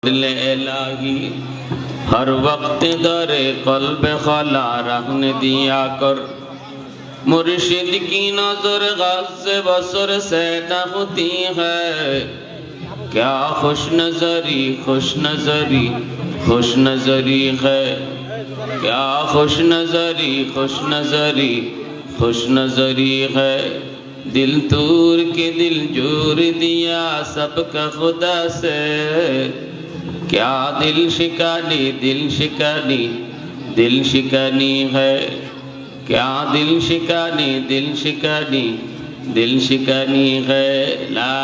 इलाही हर वक्त दरे कल्ब खला रखने दिया कर। मुर्शिद की नजर गज़ बसर से न होती है। क्या खुश नजरी खुश नजरी खुश नजरी है। क्या खुश नजरी खुश नजरी खुश नजरी है। दिल तूर के दिल जोर दिया सबका खुदा से। क्या दिल शिकानी दिल शिकानी है। क्या दिल शिकानी दिल शिकानी है। ला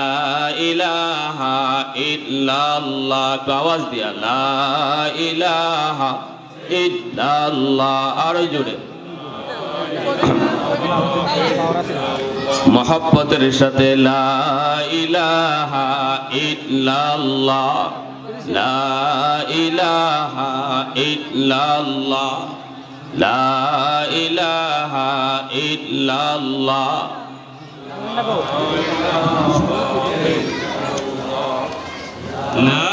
इलाहा इल्लल्लाह, आवाज दिया ला इलाहा इल्लल्लाह, और जुड़े मोहब्बतेर साथे ला इलाहा इल्लल्लाह, ला इलाहा इल्लल्लाह, ला इलाहा इल्लल्लाह। ला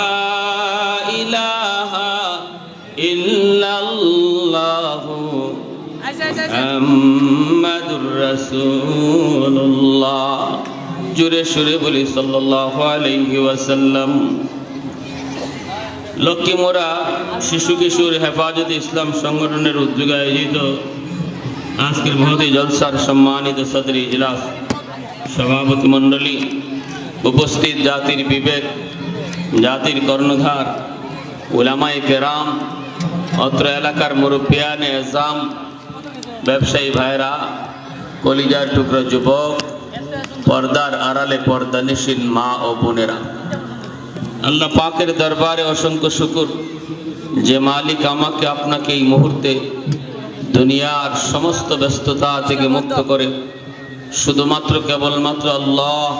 इलाहा इल्लल्लाह मुहम्मदुर রাসূলুল্লাহ। জোরে সুরে বলি সাল্লাল্লাহু আলাইহি ওয়াসাল্লাম। লক্ষ্মীমোড়া শিশু কিশোর হেফাজতে ইসলাম সংগঠনের উদ্যোগে আয়োজিত আজকের মহতী জলসার সম্মানিত সদর ইজলাস সভাপতি মণ্ডলী, উপস্থিত জাতির বিবেক, জাতির কর্ণধার, উলামায়ে কেরাম, অত্র এলাকার মুরব্বিয়ানে এজাম, ব্যবসায়ী ভাইরা, কলিজার টুকরা যুবক, পর্দার আড়ালে পর্দানিশীন মা ও বোনেরা, আল্লাহ পাকের দরবারে অসংখ্য শুকর যে মালিক আমাকে আপনাকে এই মুহূর্তে দুনিয়ার সমস্ত ব্যস্ততা থেকে মুক্ত করে শুধুমাত্র কেবলমাত্র আল্লাহ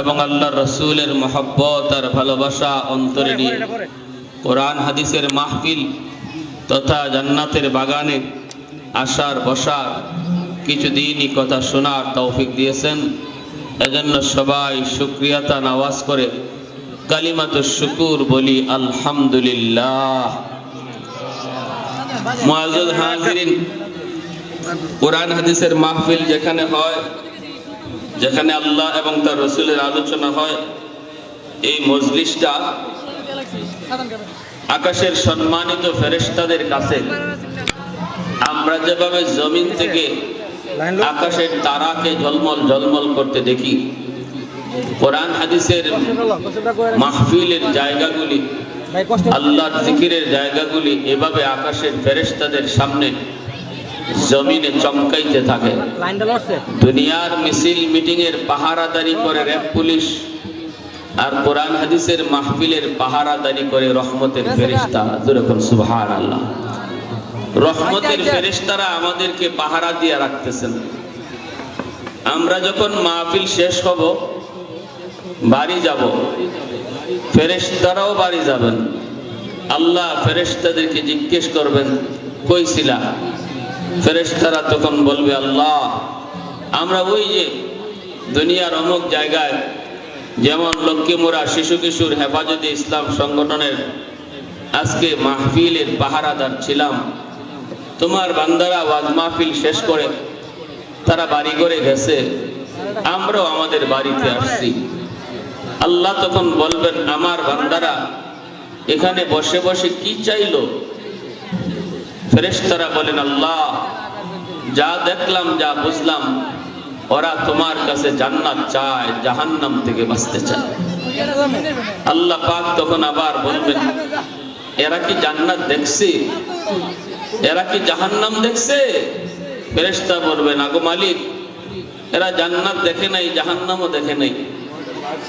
এবং আল্লাহর রাসূলের মহব্বত আর ভালোবাসা অন্তরে নিয়ে কোরআন হাদিসের মাহফিল তথা জান্নাতের বাগানে আসার বসার কিছুদিনই কথা শোনার তৌফিক দিয়েছেন। এজন্য সবাই শুকরিয়াতা আওয়াজ করে কালিমাতুশ শুকুর বলি আলহামদুলিল্লাহ। মুআজ্জাজ হাজিরিন, কোরআন হাদিসের মাহফিল যেখানে হয়, যেখানে আল্লাহ এবং তার রাসূলের আলোচনা হয়, এই মজলিসটা আকাশের সম্মানিত ফেরেশতাদের কাছে আমরা যেভাবে জমিন থেকে আকাশের তারাকে ঝলমল ঝলমল করতে দেখি, কোরআন হাদিসের মাহফিলের জায়গাগুলি, আল্লাহর জিকিরের জায়গাগুলি এভাবে আকাশের ফেরেশতাদের সামনে জমিনে চমকাইতে থাকে। দুনিয়ার মিছিল মিটিং এর পাহারাদারি করে র‍্যাব পুলিশ, আর কোরআন হাদিসের মাহফিলের পাহারাদারি করে রহমতের ফেরেশতা। যেরকম সুবহানাল্লাহ, রহমতের ফেরেশতারা আমাদেরকে পাহারা দিয়ে রাখতেছেন। আমরা যখন মাহফিল শেষ হব, বাড়ি যাব, ফেরেশতারাও বাড়ি যাবেন। আল্লাহ ফেরেশতাদেরকে জিজ্ঞেস করবেন কই ছিলা? ফেরেশতারা তখন বলবে আল্লাহ আমরা ওই যে দুনিয়ার অমুক জায়গায়, যেমন লক্ষ্মীমোড়া শিশু কিশোর হেফাজতে ইসলাম সংগঠনের আজকে মাহফিলের পাহারাদার ছিলাম। তোমার বান্দারা ওয়াজ মাহফিল শেষ করে তারা বাড়ি করে গেছে, আমরাও আমাদের বাড়িতে আসছি। আল্লাহ তখন বলবেন আমার বান্দারা এখানে বসে বসে কি চাইলো? ফেরেশতারা বলেন আল্লাহ যা দেখলাম, যা বুঝলাম, ওরা তোমার কাছে জান্নাত চায়, জাহান্নাম থেকে বাঁচতে চায়। আল্লাহ পাক তখন আবার বলবেন এরা কি জান্নাত দেখছে? এরা কি জাহান্নাম দেখছে? ফেরেশতা বলবেন আগো মালিক এরা জান্নাত দেখে নাই, জাহান্নামও দেখে নাই।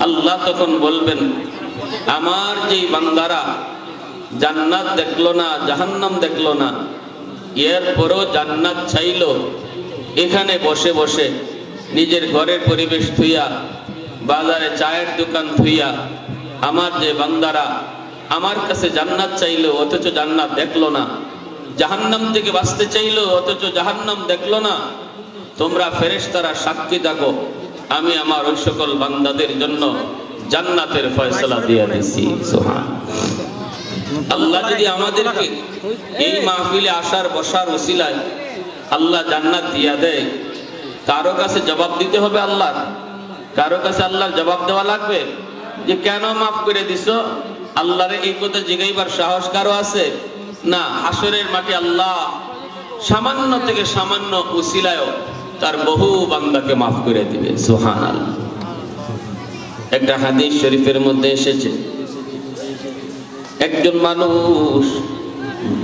আল্লাহ তখন বলবেন আমার যেই বান্দারা জান্নাত দেখলো না, জাহান্নাম দেখলো না, এরপরও জান্নাত চাইলো, এখানে বসে বসে নিজের ঘরের পরিবেশ থুইয়া, বাজারে চায়ের দোকান থুইয়া, আমার যে বান্দারা আমার কাছে জান্নাত চাইলো অথচ জান্নাত দেখলো না, জাহান্নাম থেকে বাঁচতে চাইলো অথচ জাহান্নাম দেখলো না, তোমরা ফেরেশতারা সাক্ষী থাকো আমি আমার ওই সকল বান্দাদের জন্য জান্নাতের ফয়সালা দিয়ে দিছি। সুবহান আল্লাহ যদি আমাদেরকে এই মাহফিলে আসার বসার ওসিলায় আল্লাহ জান্নাত দিয়া দেয়, কারো কাছে জবাব দিতে হবে আল্লাহ? কারো কাছে আল্লাহর জবাব দেওয়া লাগবে যে কেন মাফ করে দিছো? আল্লাহরে এই কথা জিগাইবার সাহস কারো আছে? না। হাসরের মাঠে আল্লাহ সামান্য থেকে সামান্য উসিলায় তার বহু বান্দাকে মাফ করে দিবে। সুবহানাল্লাহ। একটা হাদিস শরীফের মধ্যে এসেছে, একজন মানুষ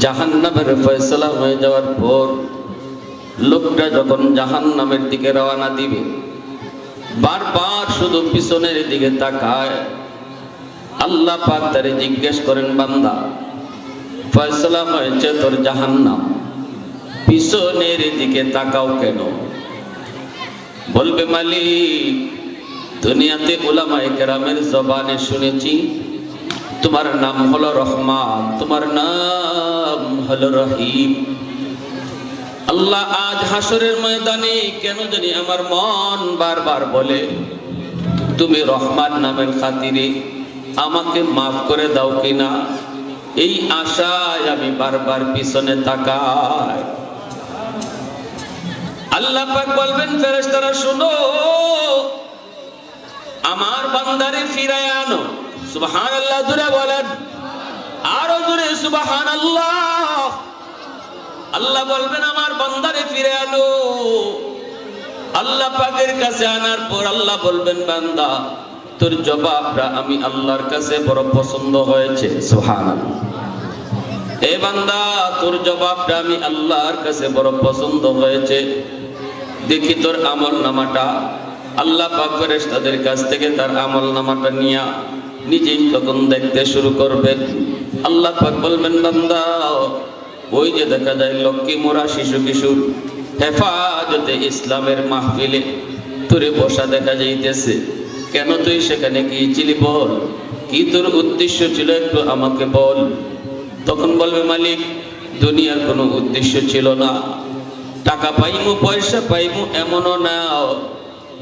জাহান্নামের ফয়সালা হয়ে যাওয়ার পর লোকটা যখন জাহান্নামের দিকে রওনা দিবে, বারবার শুধু পিছনের দিকে তাকায়। আল্লাহ পাক তারে জিজ্ঞেস করেন, বান্দা ফয়সালা হয়েছে তোর জাহান্নাম, পিছনের দিকে তাকাও কেন? বলবে, মালিক দুনিয়াতে উলামায়ে কেরামের জবানে শুনেছি তোমার নাম হলো রহমান, তোমার নাম হলো রহিম। আল্লাহ আজ হাসরের ময়দানে কেন জানি আমার মন বারবার বলে তুমি রহমান নামের খাতিরে আমাকে মাফ করে দাও কিনা, এই আশায় আমি বারবার পিছনে তাকাই। আল্লাহ পাক বলবেন, ফেরেশতারা শুনো, আমার বান্দারে ফিরায় আনো। সুবহানাল্লাহ জোরে বলেন, আরো জোরে সুবহানাল্লাহ। আল্লাহ বলবেন, আমার বান্দারে ফিরে আনো। আল্লাহ পাকের কাছে আনার পর আল্লাহ বলবেন, বান্দা তোর জবাবটা আমি আল্লাহর কাছে বড় পছন্দ হয়েছে। সুবহানাল্লাহ। এ বান্দা তোর জবাবটা আমি আল্লাহর কাছে বড় পছন্দ হয়েছে, দেখি তোর আমল নামাটা। আল্লাহ পাক ফেরেশতাদের কাছ থেকে তার আমল নামাটা নিয়ে নিজেই তখন দেখতে শুরু করবেন। আল্লাহ পাক বলবেন, বান্দা ওই যে দেখা যায় লক্ষ্মী মোরা শিশু কিশোর হেফাজতে ইসলামের মাহফিলে তোরে বসা দেখা যাইতেছে, কেন তুই সেখানে গিয়েছিলি? বল, কি তোর উদ্দেশ্য ছিল একটু আমাকে বল। তখন বলবে, মালিক দুনিয়ার কোনো উদ্দেশ্য ছিল না, টাকা পাইমু পয়সা পাইমু এমনও না,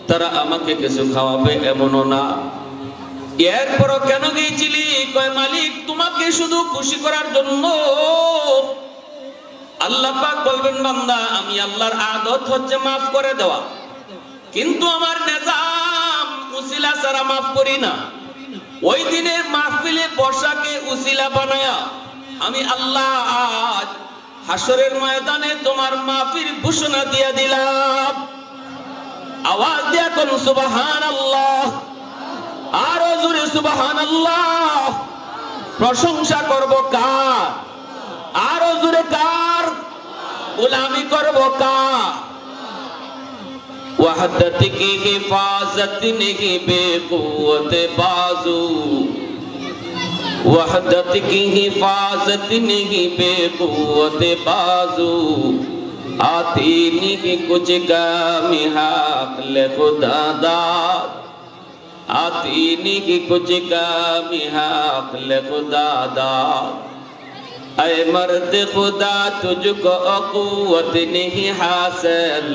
তারা আমাকে কিছু খাওয়াবে এমনও না। এরপরও কেন গিয়েছিলি? কয় মালিক তোমাকে শুধু খুশি করার জন্য। আল্লাহ পাক বলবেন, বান্দা আমি আল্লাহর আদত হচ্ছে মাফ করে দেওয়া, কিন্তু আমার নিজাম উসিলা ছাড়া মাফ করি না। ওই দিনের মাহফিলে বসাকে উসিলা বানায়া আমি আল্লাহ আজ হাসরের ময়দানে তোমার মাফির ঘোষণা দিয়ে দিলাম। আওয়াজ দিয়া কোন সুবহানাল্লাহ, আরো জোরে সুবহানাল্লাহ। প্রশংসা করব কার? আরো জোরে কার? গোলামি করব কার? वहदत की हिफाजत नहीं बेकुवत बाजू, वहदत की हिफाजत नहीं बेकुवत बाजू, आती नहीं कुछ गामी हाक़ खुदा दाद, आती नहीं कुछ गामी हाक़ खुदा दाद। ऐ मर्द खुदा तुझको क़ुव्वत नहीं हासिल,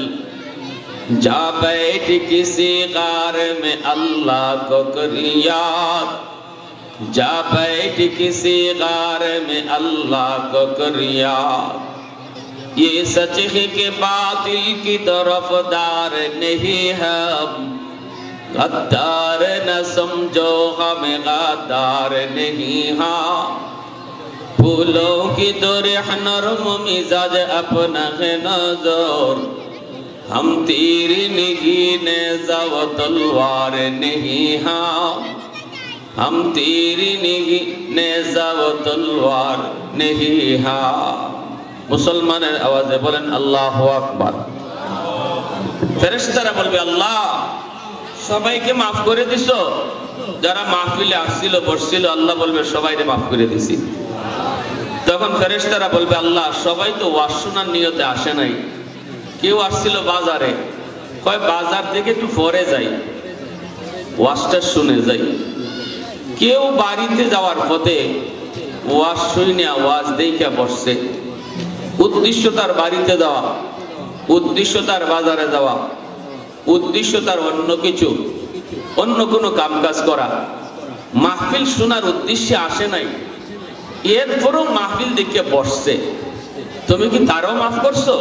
जा बैठ किसी गार में अल्लाह को कर याद, जा बैठ किसी गार में अल्लाह को कर याद। ये सच है कि बातिल की तरफदार नहीं हम, गद्दार न समझो हमें गद्दार नहीं हाँ। फूलों की तरह नरम मिजाज अपना है नजर, हम तीर नहीं नेज़ा व तलवार नहीं हाँ, हम तीर नहीं नेज़ा व तलवार नहीं हाँ। मुसलमाনের আওয়াজে বলেন আল্লাহু আকবার। ফেরেশতারা বলবে, আল্লাহ সবাইকে মাফ করে দিছো? যারা মাহফিলে আসছিল বসছিল, আল্লাহ বলবে সবাইকে মাফ করে দিছি। তখন ফেরেশতারা বলবে, আল্লাহ সবাই তো ওয়াজ শোনার নিয়তে আসে নাই, কেউ আসছিল বাজারে, কয় বাজার থেকে একটু পরে যাই, ওয়াজটা শুনে যাই। কেউ বাড়িতে যাওয়ার পথে ওয়াজ শুনে ওয়াজ দেখে বসছে, উদ্দেশ্য তার বাড়িতে যাওয়া, উদ্দেশ্য তার বাজারে যাওয়া, উদ্দেশ্য তার অন্য কিছু, অন্য কোনো কাম কাজ করা। মাহফিল শোনার উদ্দেশ্যে আসে নাই, এরপরও মাহফিল দেখে বসছে, তুমি কি তারও মাফ করছো?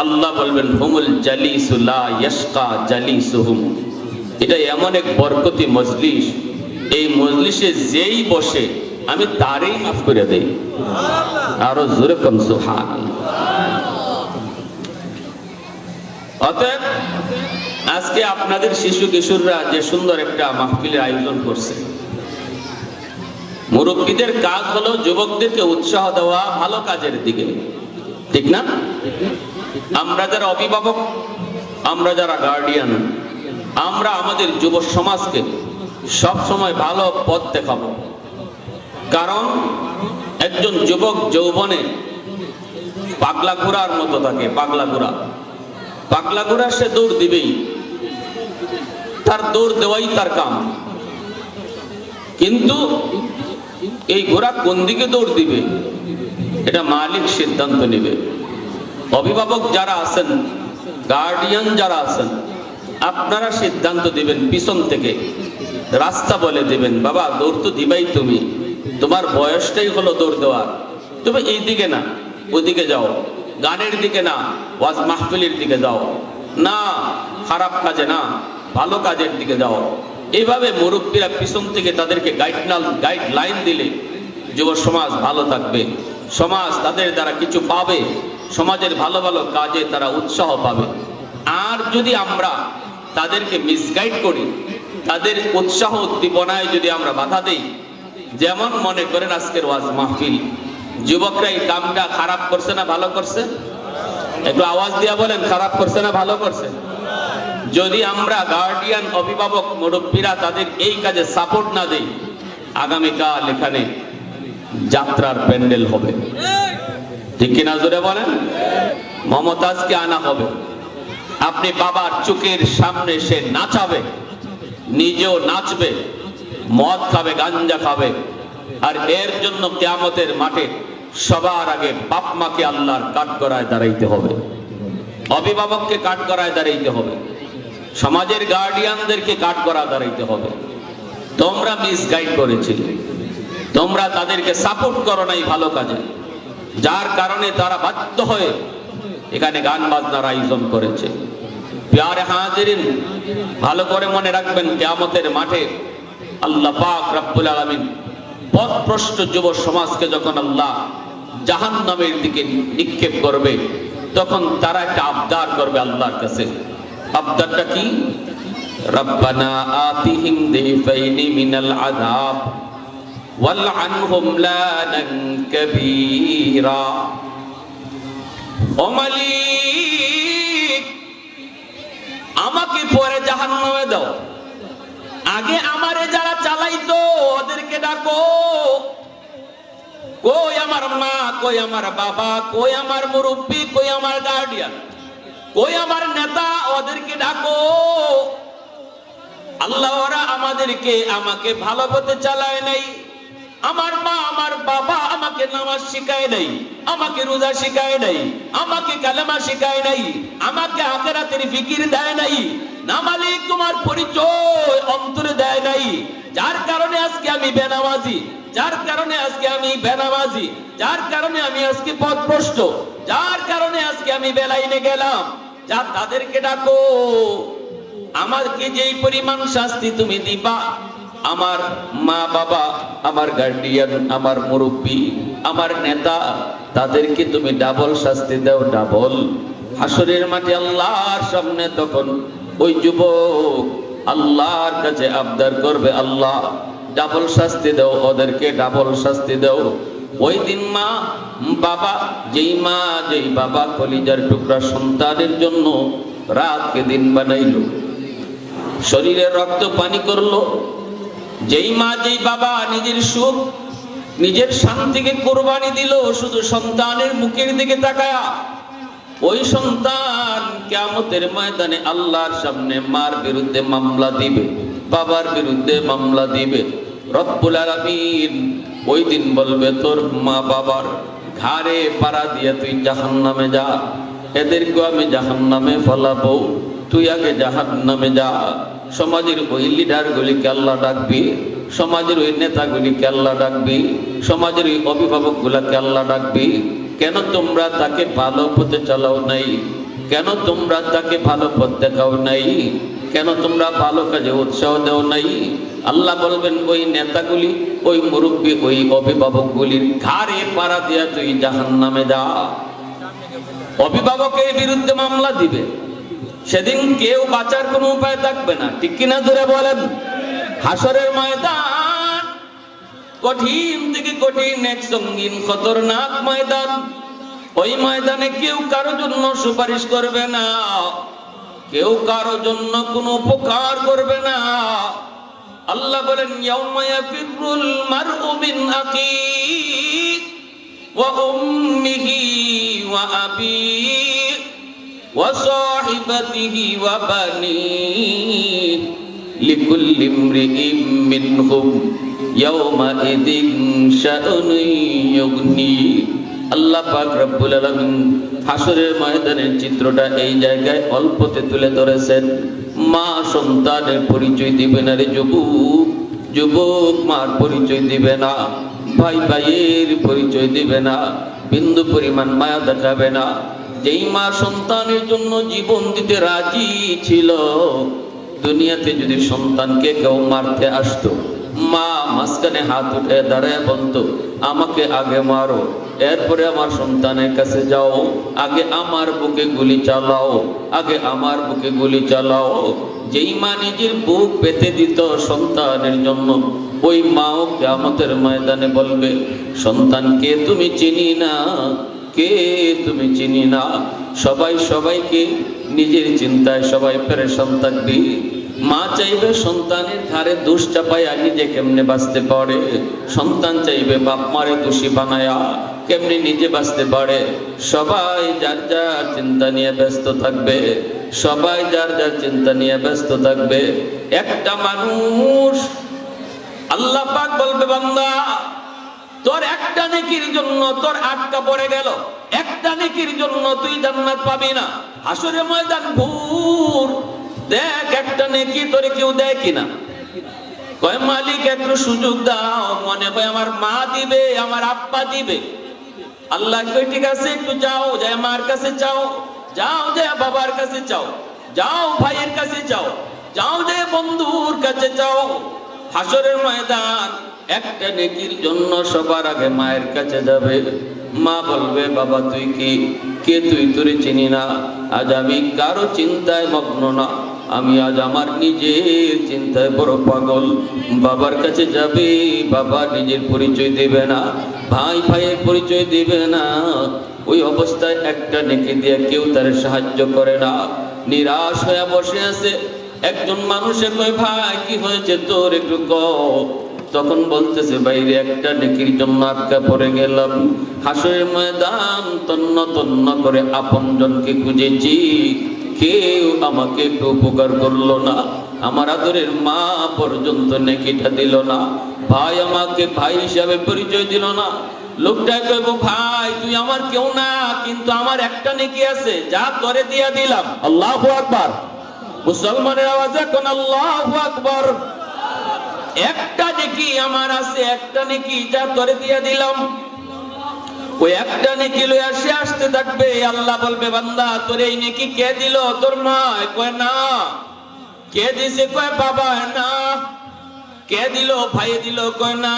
আল্লাহ বলবেন হুমুল জালিসু লা ইয়াশকা জালিসুহুম। এটা এমন এক বরকতি মজলিস, এই মজলিসে যেই বসে আমি তারই মাফ করে দেই। আরো জোরে কোন সুবহানাল্লাহ। অতএব আজকে আপনাদের শিশু কিশোররা যে সুন্দর একটা মাহফিলের আয়োজন করছে, মুরব্বীদের কাজ হলো যুবকদেরকে উৎসাহ দেওয়া ভালো কাজের দিকে, ঠিক না? আমরা যারা অভিভাবক, আমরা যারা গার্ডিয়ান, আমরা আমাদের যুব সমাজকে সব সময় ভালো পথ দেখাবো। কারণ একজন যুবক যৌবনে পাগলা ঘোড়ার মতো থাকে। পাগলা ঘোড়া সে দৌড় দিবেই, তার দৌড় দেওয়াই তার কাম। কিন্তু এই ঘোড়া কোন দিকে দৌড় দিবে এটা মালিক সিদ্ধান্ত নেবে। অভিভাবক যারা আছেন, গার্ডিয়ান যারা আছেন, আপনারা সিদ্ধান্ত দিবেন, পিছন থেকে রাস্তা বলে দিবেন, বাবা দৌড় তো দিবাই তুমি, তোমার বয়সটাই হলো দৌড় দেওয়ার, তুমি এই দিকে না ওইদিকে যাও, গানের দিকে না ওয়াজ মাহফিলের দিকে যাও, না খারাপ কাজে না ভালো কাজের দিকে যাও। এইভাবে মুরব্বীরা পিছন থেকে তাদেরকে গাইডলাইন দিলে যুব সমাজ ভালো থাকবে, সমাজ তাদের দ্বারা কিছু পাবে, সমাজের ভালো ভালো কাজে তারা উৎসাহ পাবে। আর যদি আমরা তাদেরকে মিসগাইড করি, তাদের উৎসাহ উদ্দীপনায় যদি আমরা বাধা দেই, যেমন মনে করেন আজকের ওয়াজ মাহফিল, যুবকরা এই কামটা খারাপ করছে না ভালো করছে? একটু আওয়াজ দিয়া বলেন, খারাপ করছে না ভালো করছে? যদি আমরা গার্ডিয়ান, অভিভাবক, মুরব্বীরা তাদের এই কাজে সাপোর্ট না দেই, আগামীকাল এখানে যাত্রার প্যান্ডেল হবে, ঠিক কিনা জোরে বলেন? মমতাজকে আনা হবে, আপনি বাবার চোখের সামনে সে নাচাবে, নিজেও নাচবে, মদ খাবে, গাঞ্জা খাবে। আর এর জন্য কিয়ামতের মাঠে সবার আগে বাপ মাকে আল্লাহর কাঠগড়ায় দাঁড়াইতে হবে, অভিভাবককে কাঠগড়ায় দাঁড়াইতে হবে, সমাজের গার্ডিয়ানদেরকে কাঠগড়া দাঁড়াইতে হবে। তোমরা মিসগাইড করেছিলে, তোমরা তাদেরকে সাপোর্ট করো নাই ভালো কাজে, যার কারণে তারা বাধ্য হয়ে এখানে গান বাজনার আয়োজন করেছে। প্যারে হাজিরিন, ভালো করে মনে রাখবেন, কিয়ামতের মাঠে আল্লাহ পাক রব্বুল আলামিন পথভ্রষ্ট যুব সমাজকে যখন আল্লাহ জাহান্নামের দিকে নিক্ষেপ করবে, তখন তারা একটা আবদার করবে আল্লাহর কাছে। আবদারটা কি? রব্বানা আতিহিম দিফাইনি মিনাল আযাব ওয়ালআনহুম লানান কাবীরা। ও মালিক, আমাকে পরে জাহান্নামে দাও, আগে আমারে যারা চালাইতো ওদেরকে ডাকো। কই আমার মা, কই আমার বাবা, কই আমার মুরব্বী, কই আমার গার্ডিয়ান, কই আমার নেতা, ওদেরকে ডাকো। আল্লাহ ওরা আমাকে ভালো পথে চালায় নাই, আমার মা আমার বাবা আমাকে নামাজ শিখায় নাই, আমাকে রোজা শিখায় নাই, আমাকে কালেমা শিখায় নাই, আমাকে আখিরাতের ফিকির দেয় নাই, না মালিক তোমার পরিচয় অন্তরে দেয় নাই। যার কারণে আজকে আমি বেনামাজি, যার কারণে আজকে আমি বেনামাজি, যার কারণে আমি আজকে পথভ্রষ্ট, যার কারণে আজকে আমি বেলাইনে গেলাম। যা তাদেরকে ডাকো, আমাকে যেই পরিমাণ শাস্তি তুমি দিবা, আমার মা বাবা, আমার গার্ডিয়ান, আমার মুরব্বী, আমার নেতা, তাদেরকে তুমি ডাবল শাস্তি দাও, ডাবল। হাসরের মাঠে আল্লাহর সামনে তখন ওই যুবক আল্লাহর কাছে আবদার করবে, আল্লাহ ডাবল শাস্তি দাও, ওদেরকে ডাবল শাস্তি দাও। ওই দিন মা যেই বাবা কলিজার টুকরা সন্তানের জন্য রাতকে দিন বানাইলো, শরীরে রক্ত পানি করলো, যেই মা যেই বাবা নিজের সুখ নিজের শান্তিকে কোরবানি দিল শুধু সন্তানের মুখের দিকে তাকায়া, ওই সন্তান কিয়ামতের ময়দানে আল্লাহর সামনে মার বিরুদ্ধে মামলা দিবে, বাবার বিরুদ্ধে মামলা দিবে। রব্বুল আলামিন ওই দিন বলবে, তোর মা বাবার ঘাড়ে পাড়া দিয়ে তুই জাহান্নামে যা, এদেরকে আমি জাহান্নামে ফলাবো, তুই আগে জাহান্নামে যা। সমাজের ওই লিডারগুলিকে আল্লাহ ডাকবি, সমাজের ওই নেতাগুলিকে আল্লাহ ডাকবি, সমাজের ওই অভিভাবকগুলাকে আল্লাহ ডাকবি। কেন তোমরা তাকে ভালো পথে চালাও নাই? কেন তোমরা তাকে ভালো পথ দেখাও নাই? কেন তোমরা ভালো কাজে উৎসাহ দাও নাই? আল্লাহ বলবেন ওই নেতাগুলি, ওই মুরব্বী, ওই অভিভাবকগুলির ঘাড়ে পাড়া দিয়া তুই জাহান্নামে যা। অভিভাবকের বিরুদ্ধে মামলা দিবে, সেদিন কেউ বাঁচার কোনো উপায় থাকবে না, ঠিক কিনা ধরে বলেন? হাসরের ময়দান কঠিন থেকে কঠিন, এক সঙ্গীন খতরনাক ময়দান। ওই ময়দানে কেউ কারো জন্য সুপারিশ করবে না, কেউ কারো জন্য কোনো উপকার করবে না। আল্লাহ বলেন ইয়াউমা ইয়াফিরুল মারউ মিন আখিহি ওয়া উম্মিহি ওয়া আবিহি ওয়া সাহিবাতিহি ওয়া বানিহি লিকুল্লি ইমরিইম মিনহুম ইয়াউমা ইযিন শা'নুন ইউগনি। আল্লাহ পাক রব্বুল আলামিন হাসরের ময়দানের চিত্রটা এই জায়গায় অল্পতে তুলে ধরেছেন। মা সন্তানের পরিচয় দিবে না রে যুবক, যুবক মার পরিচয় দিবে না, ভাই ভাইয়ের পরিচয় দিবে না, বিন্দু পরিমাণ মায়া দেখাবে না। যেই মা সন্তানের জন্য জীবন দিতে রাজি ছিল, দুনিয়াতে যদি সন্তানকে কেউ মারতে আসতো, মা মাঝখানে হাত উঠে দাঁড়ায় বলতো আমাকে আগে মারো, এরপরে আমার সন্তানের কাছে যাও, আগে আমার বুকে গুলি চালাও, আগে আমার বুকে গুলি চালাও। যেই মা নিজের বুক পেতে দিত সন্তানের জন্য, ওই মাও কিয়ামতের ময়দানে বলবে সন্তানকে তুমি চিনি না, কে তুমি চিনি না। সবাই সবাইকে নিজের চিন্তায় সবাই পেরেশান থাকবে। মা চাইবে সন্তানের ঘাড়ে দোষ চাপাইয়া নিজে কেমনে বাঁচতে পারে, সন্তান চাইবে বাপ মারে দোষী বানায়া কেমনে নিজে বাঁচতে পারে। সবাই যার যার চিন্তা নিয়ে ব্যস্ত থাকবে, সবাই যার যার চিন্তা নিয়ে ব্যস্ত থাকবে। একটা মানুষ, আল্লাহ পাক বলবে বান্দা তোর একটা নেকির জন্য তোর আটকা পড়ে গেল, একটা নেকির জন্য তুই জান্নাত পাবি না। হাসরের ময়দান ঘুর, দেখ একটা নেকি তোরে কেউ দেয় কিনা। কয় মালিক একটু সুযোগ দাও, মনে হয় আমার মা দিবে, আমার আব্বা দিবে। আল্লাহ কই ঠিক আছে একটু যাও, যায় মার কাছে চাও, যাও যায় বাবার কাছে চাও, যাও ভাইয়ের কাছে চাও, যাও যায় বন্ধুর কাছে চাও। হাসরের ময়দান একটা নেকির জন্য সবার আগে মায়ের কাছে যাবে। মা বলবে বাবা তুই কি, কে তুই, তোরে চিনি না। আজ আমি কারো চিন্তায় মগ্ন না, আমি আজ আমার নিজের চিন্তায় বড় পাগল। বাবার কাছে যাবে, বাবা নিজের পরিচয় দেবে না, ভাই ভাইয়ের পরিচয় দিবে না। ওই অবস্থায় একটা নেকি দিয়ে কেউ তার সাহায্য করে না, নিরাশ হয়ে বসে আছে। একজন মানুষে কয় ভাই কি হয়েছে তোর একটু কও। তখন বলতেছে বাইরে একটা নেকির জন্য আটকা পড়ে গেলাম। হাসরের ময়দান তন্ন তন্ন করে আপনজনকে খুঁজেছি, কেউ আমাকে একটু উপকার করলো না। আমার আদরের মা পর্যন্ত নেকিটা দিল না, ভাই আমাকে ভাই হিসাবে পরিচয় দিল না। লোকটা কইব ভাই তুই আমার কেউ না, কিন্তু আমার একটা নেকি আছে যা তোরে দিয়া দিলাম। আল্লাহু আকবার। মুসলমানের আওয়াজ এখন আল্লাহু আকবার। একটা নেকি আমার আছে, একটা নেকি যা তোরে দিয়া দিলাম। ওই একটা নেকি লইয়া সে আসতে থাকবে। আল্লাহ বলবে বান্দা তোর এই নেকি কে দিল? তোর মা? কয় না। কে দিছে? কয় বাবা। না। কে দিল? ভাই দিল। কয় না।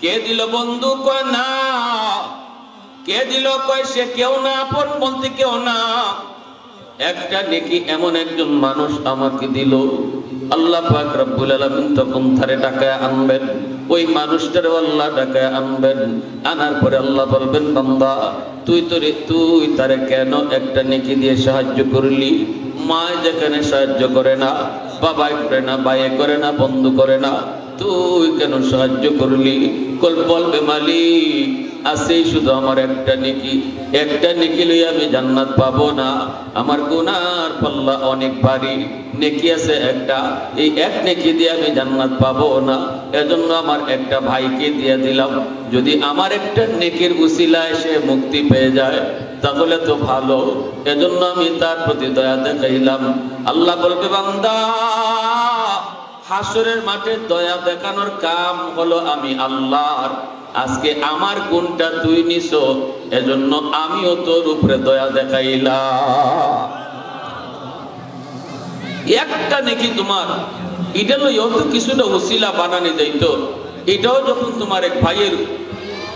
কে দিল? বন্ধু। কয় না। কে দিল? কয় সে কেউ না, আপন বলতে কেউ না। একটা নেকি এমন একজন মানুষ আমাকে দিল। আল্লাহ পাক রব্বুল আলামিন তখন তারে টাকায় আনবেন, ওই মানুষটারে আল্লাহ টাকায় আনবেন। আনার পরে আল্লাহ বলবেন বান্দা তুই তারে কেন একটা নেকি দিয়ে সাহায্য করলি? মা যেখানে সাহায্য করে না, বাবা করে না, ভাই করে না, বন্ধু করে না, তুই কেন সাহায্য করলি? বলবে মালিক আছেই শুধু আমার একটা নেকি লইয়া আমি জান্নাত পাবো না। আমার গুনার পাল্লা অনেক ভারী, নেকি আছে একটা, এই এক নেকি দিয়ে আমি জান্নাত পাবো না। এজন্য আমার একটা ভাইকে দিয়ে দিলাম, যদি আমার একটা নেকির উসিলায় সে মুক্তি পেয়ে যায় তাহলে তো ভালো। এজন্য আমি তার প্রতি দয়া দেখাইলাম। আল্লাহ বলবে, বান্দা, হাসরের মাঠে দয়া দেখানোর কাম হলো আমি আল্লাহর। আজকে আমার গুণটা তুই নিছো, এজন্য আমিও তোর উপরে দয়া দেখাইলাম। একটা নেকি তোমার, এটা লইও তো কিছুটা উসিলা বানানি যাইতো। এটাও যখন তোমার এক ভাইয়ের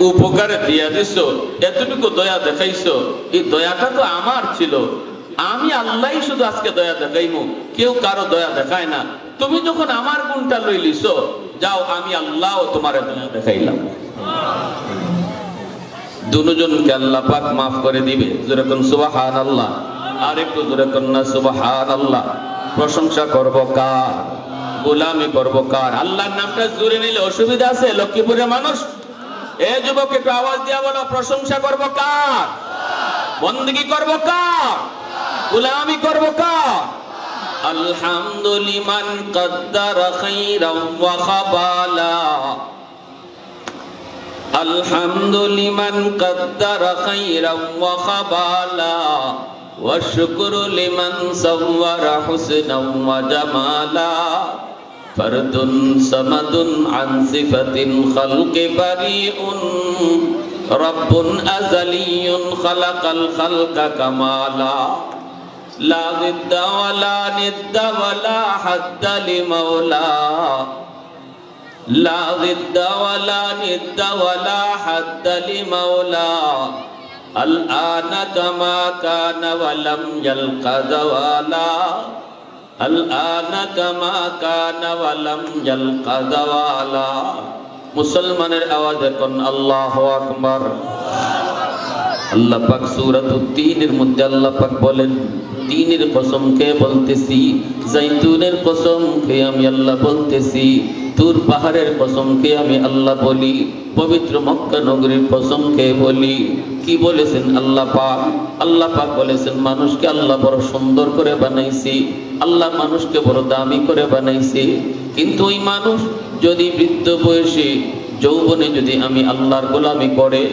উপকারে দিয়া দিছো, এতটুকু দয়া দেখাইছো, এই দয়াটা তো আমার ছিল। আমি আল্লাহ শুধু আজকে দয়া দেখাইমু, কেউ কারো দয়া দেখায় না। তুমি যখন আমার গুণটা লই লিছো, যাও আমি আল্লাহ তোমার দয়া দেখাইলাম। দুজনকে আল্লাহ পাক মাফ করে দিবে। জোরে কোন সুবহানাল্লাহ। আর একটু জোরে কোন না সুবহানাল্লাহ। প্রশংসা করব কার? গোলামি করব কার? আল্লাহর নামটা জোরে নিলে অসুবিধা আছে? লক্ষ্মীপুরের মানুষ, এ যুবক একটু আওয়াজ দিয়া বলো, প্রশংসা করব কার? বন্দেগী করব কার? গোলামি করব কার? আলহামদুলিমান কদ্দারা খাইরাম ওয়া খাবালা, আলহামদুলিমান কদ্দারা খাইরাম ওয়া খাবালা, ওয়া শুকরু লিমান সাওয়ারা হুসনাম ওয়া জামালা, ফরদুন সামাদুন আন সিফাতিল খালকি বারিউন, রব্বুন আযালিয়ুন খালাকাল খালকা কামালা, লা জিদ্দা ওয়ালা নিদ্দা ওয়ালা হাদ্দা লিমাওলা, লা জিদ্দা ওয়ালা নিদ্দা ওয়ালা হাদ্দা লিমাওলা, আল আনা কামা কানা ওয়া লাম ইয়ালকা যাওয়ালা, আল আনা কামা কানা ওয়া লাম ইয়ালকা যাওয়ালা। মুসলমানের আওয়াজে কোন আল্লাহু আকবার। আল্লাহ পাক সূরাতুত তিনের মধ্যে আল্লাহ পাক বলেন, তিনের কসম খেয়ে বলতেছি, জাইতুনের কসম খেয়ে আমি আল্লাহ বলতেছি, তুর পাহাড়ের কসম খেয়ে আমি আল্লাহ বলি, পবিত্র মক্কা নগরীর কসম খেয়ে বলি। কি বলেছেন আল্লাহ পাক? আল্লাহ পাক বলেছেন, মানুষকে আল্লাহ বড় সুন্দর করে বানাইছি, আল্লাহ মানুষকে বড় দামি করে বানাইছি। কিন্তু ওই মানুষ যদি বৃদ্ধ বয়সে যৌবনে যদি আমি আল্লাহর গোলামি করে,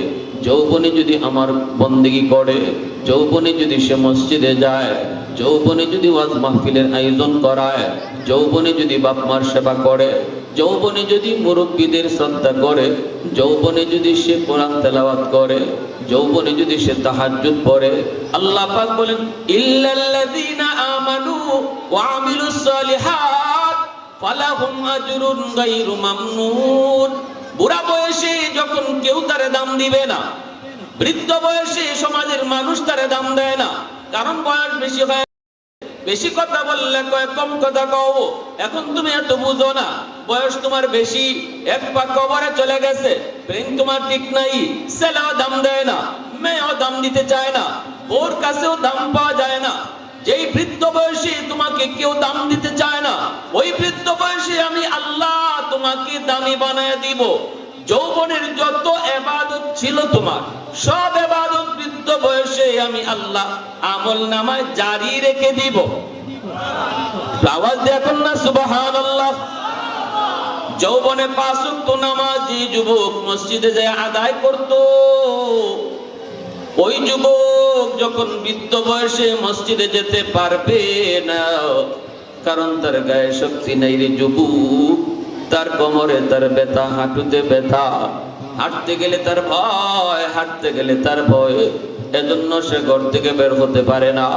যৌবনে যদি আমার বন্দেগী করে, যৌবনে যদি সে মসজিদে যায়, যৌবনে যদি ওয়াজ মাহফিলের আয়োজন করায়, যৌবনে যদি বাপ মার সেবা করে, যৌবনে যদি মুরব্বীদের শ্রদ্ধা করে, যৌবনে যদি সে কোরআন তেলাওয়াত করে, যৌবনে যদি সে তাহাজ্জুদ পড়ে, আল্লাহ পাক বলেন, ইল্লাল্লাযীনা আমানু ওয়া আমিলুস সালিহাত ফালাহুম আজরুন গায়রু মামনুন। বুড়া বয়সে যখন কেউ তারে দাম দিবে না, বৃদ্ধ বয়সে সমাজের মানুষ তারে দাম দেয় না, কারণ বয়স বেশি হয়। বেশি কথা বললে কয় কম কথা কও, এখন তুমি এত বুঝো না, বয়স তোমার বেশি, এক পা কবরে চলে গেছে, প্রেম তোমার ঠিক নাই, ছেলেও দাম দেয় না, মেয়েও দাম দিতে চায় না, ওর কাছেও দাম পাওয়া যায় না। যেই বৃদ্ধ বয়সে তোমাকে কেউ দাম দিতে চায় না, ওই বৃদ্ধ বয়সে আমি আল্লাহ তোমাকে দামি বানায় দিব। যৌবনের যত ইবাদত ছিল তোমার, সব ইবাদত বৃদ্ধ বয়সে আমি আল্লাহ আমল নামায় জারি রেখে দিব। আওয়াজ দেখুন না সুবহানাল্লাহ। যৌবনে 5 ওয়াক্ত নামাজি যুবক মসজিদে যায় আদায় করত, ওই যুবক যখন বৃদ্ধ বয়সে মসজিদে যেতে পারবে না, কারণ তার গায়ে শক্তি নাই রে যুবক, তার কোমরে তার ব্যথা, হাঁটুতে ব্যথা, হাঁটতে গেলে তার ভয়, হাঁটতে গেলে তার ভয়, এজন্য সে ঘর থেকে বের হতে পারে না,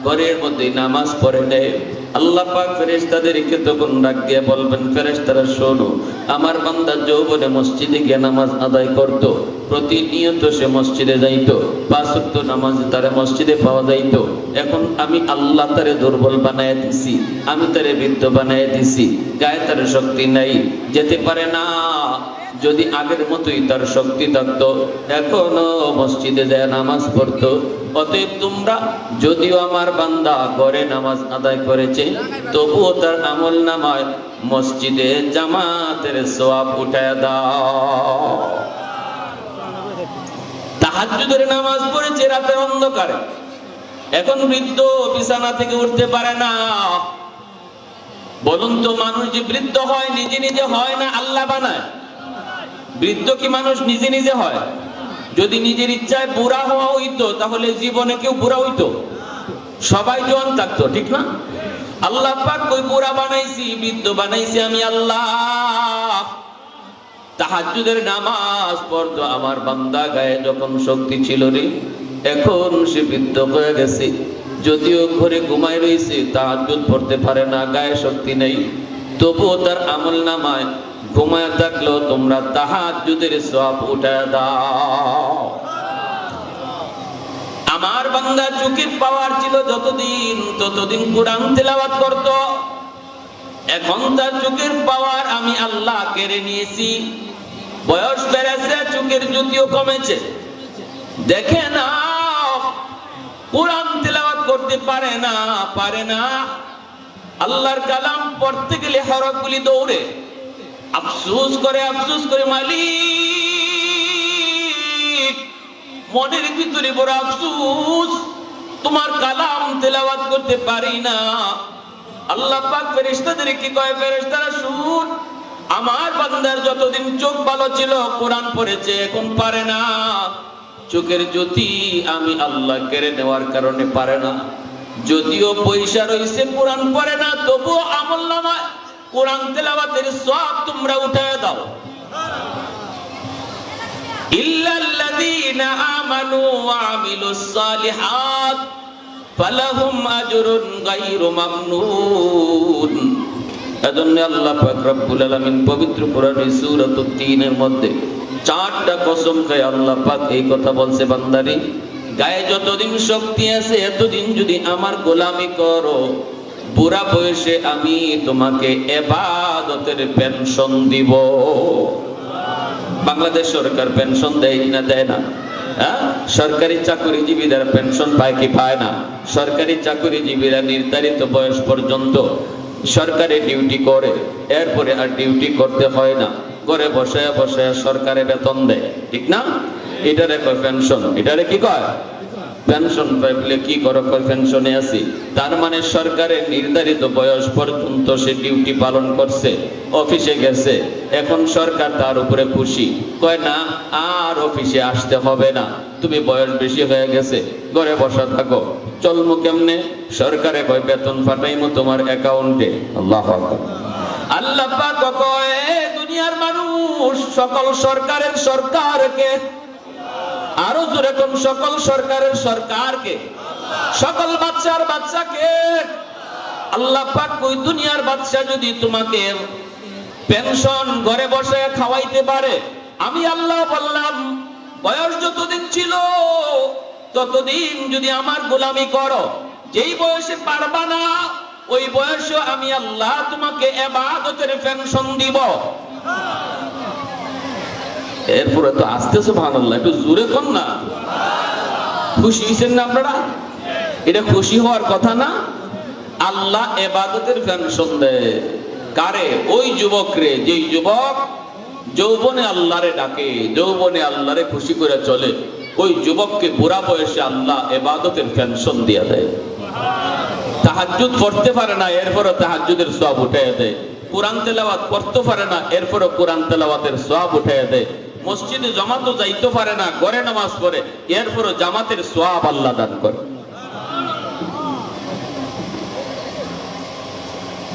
ঘরের মধ্যে নামাজ পড়ে নেয়। আল্লাহ পাক ফেরেশতাদেরকে তখন ডাক দিয়ে বলবেন, ফেরেশতারা শোনো, আমার বান্দা যৌবনে মসজিদে গিয়ে নামাজ আদায় করত, প্রতিনিয়ত সে মসজিদে যাইতো, 5 ওয়াক্ত নামাজ তারে মসজিদে পাওয়া যাইতো। এখন আমি আল্লাহ তারে দুর্বল বানায় দিছি, আমি তারে বৃদ্ধ বানায় দিছি, গায়ে তার শক্তি নাই, যেতে পারে না। যদি আগের মতোই তার শক্তি থাকতো, এখনো মসজিদে যায় নামাজ পড়তো। অতএব তোমরা যদিও আমার বান্দা ঘরে নামাজ আদায় করেছে, তবুও তার আমল নামায় মসজিদে জামাতের সওয়াব উঠায় দাও। তাহাজ্জুদের নামাজ পড়েছে রাতের অন্ধকারে, এখন বৃদ্ধ বিছানা থেকে উঠতে পারে না। বলুন তো, মানুষ যে বৃদ্ধ হয় নিজে নিজে হয় না আল্লাহ বানায়? বৃদ্ধ কি মানুষ নিজে নিজে হয়? যদি নিজের ইচ্ছায় বুড়া হওয়া হইতো তাহলে জীবনে কেউ বুড়া হইতো? সবাই জোয়ান থাকতো, ঠিক না? আল্লাহ পাক কই বুড়া বানাইছি, বৃদ্ধ বানাইছি আমি আল্লাহ। তাহাজ্জুদের নামাজ পড়তো আমার বান্দা, গায়ে যখন শক্তি ছিল রে, এখন সে বৃদ্ধ হয়ে গেছে। যদিও ঘরে ঘুমায় রয়েছে, তাহাজ্জুদ পড়তে পারে না, গায়ে শক্তি নেই, তবুও তার আমল নামায় ঘুমায় থাকলেও তোমরা তাহাজ্জুদের সওয়াব উঠায় দাও। আমার বান্দা চোখের পাওয়ার ছিল যতদিন, ততদিন কোরআন তেলাওয়াত করত। এখন তার চোখের পাওয়ার আমি আল্লাহ কেড়ে নিয়েছি। বয়স বেড়েছে, চোখের জ্যোতিও কমেছে। দেখে না, কোরআন তেলাওয়াত করতে পারে না, পারে না। আল্লাহর কালাম পড়তে গেলে হরফগুলি দৌড়ে, আফসোস করে মালিক, মনের ভিতরে বড় আফসোস, তোমার কালাম তেলাওয়াত করতে পারি না। আল্লাহ পাক ফেরেশতাদেরকে কয়, ফেরেশতারা শুন, আমার বান্দার যতদিন চোখ ভালো ছিল কোরআন পড়েছে, এখন পারে না। চোখের জ্যোতি আমি আল্লাহ কেড়ে নেওয়ার কারণে পারে না। যদিও পয়সা রয়েছে, কোরআন পড়ে না, তবুও আমলনামায় কোরআন তেলাওয়াতের সওয়াব তোমরা উঠায় দাও। ইল্লাল্লাযীনা আমানু ওয়া আমিলুস সালিহাত ফালাহুম আজরুন গায়রু মামনুন। এজন্য আল্লাহ পাক রব্বুল আলামিন পবিত্র কোরআনের সূরাতুত তিনের মধ্যে 4টা কসম খায় আল্লাহ পাক এই কথা বলছে, বান্দারে গায়ে যতদিন শক্তি আছে এতদিন যদি আমার গোলামি করো, বুড়া বয়সে আমি তোমাকে ইবাদতের পেনশন দিব। বাংলাদেশ সরকার পেনশন দেয় না, দেয় না? হ্যাঁ, সরকারি চাকরিজীবীরা পেনশন পায় কি পায় না? সরকারি চাকরিজীবীরা নির্ধারিত বয়স পর্যন্ত সরকারি ডিউটি করে, এরপরে আর ডিউটি করতে হয় না, ঘরে বসে বসে সরকারে বেতন দেয়, ঠিক না? এটারে কয় পেনশন। এটারে কি কয়? পেনশন। পাইলে কি করো? পেনশনে আছি। তার মানে সরকারের নির্ধারিত বয়স পর্যন্ত সে ডিউটি পালন করছে, অফিসে গেছে, এখন সরকার তার উপরে খুশি, কয় না আর অফিসে আসতে হবে না, তুমি বয়স বেশি হয়ে গেছে, ঘরে বসা থাকো। চলমু কেমনে? সরকারে কয় বেতন পাঠাইমু তোমার অ্যাকাউন্টে। আল্লাহু আকবার। আল্লাহ পাক কয়, দুনিয়ার মানুষ সকল সরকারের সরকারকে, আরো জোরে কোন সকল সরকারের সরকারকে, সকল বাচ্চার বাচ্চাকে। আল্লাহ পাক কই, দুনিয়ার বাচ্চা যদি তোমাকে পেনশন ঘরে বসে খাওয়াইতে পারে, আমি আল্লাহ বললাম বয়স যতদিন ছিল ততদিন যদি আমার গোলামি করো, যেই বয়সে পারবা না ওই বয়সে আমি আল্লাহ তোমাকে ইবাদতের পেনশন দিব। এরপরে তো আস্তে সুবহানাল্লাহ, একটু জোরে কোন না। খুশি হয়েছেন না আপনারা? এটা খুশি হওয়ার কথা না? আল্লাহ ইবাদতের পেনশন দেয় কারে? ওই যুবক রে, যেই যুবক যৌবনে আল্লাহরে ডাকে, যৌবনে আল্লাহরে খুশি করে চলে, ওই যুবককে বুড়া বয়সে আল্লাহ ইবাদতের পেনশন দিয়ে দেয়। তাহাজ্জুদ পড়তে পারে না, এরপরও তাহাজ্জুদের সওয়াব উঠায় দেয়। কোরআন তেলাওয়াত পড়তে পারে না, এরপরও কোরআন তেলাওয়াতের সওয়াব উঠায় দেয়। মসজিদে জামাতও যাইতে পারে না, ঘরে নামাজ পড়ে, এরপরও জামাতের সওয়াব আল্লাহ দান করে।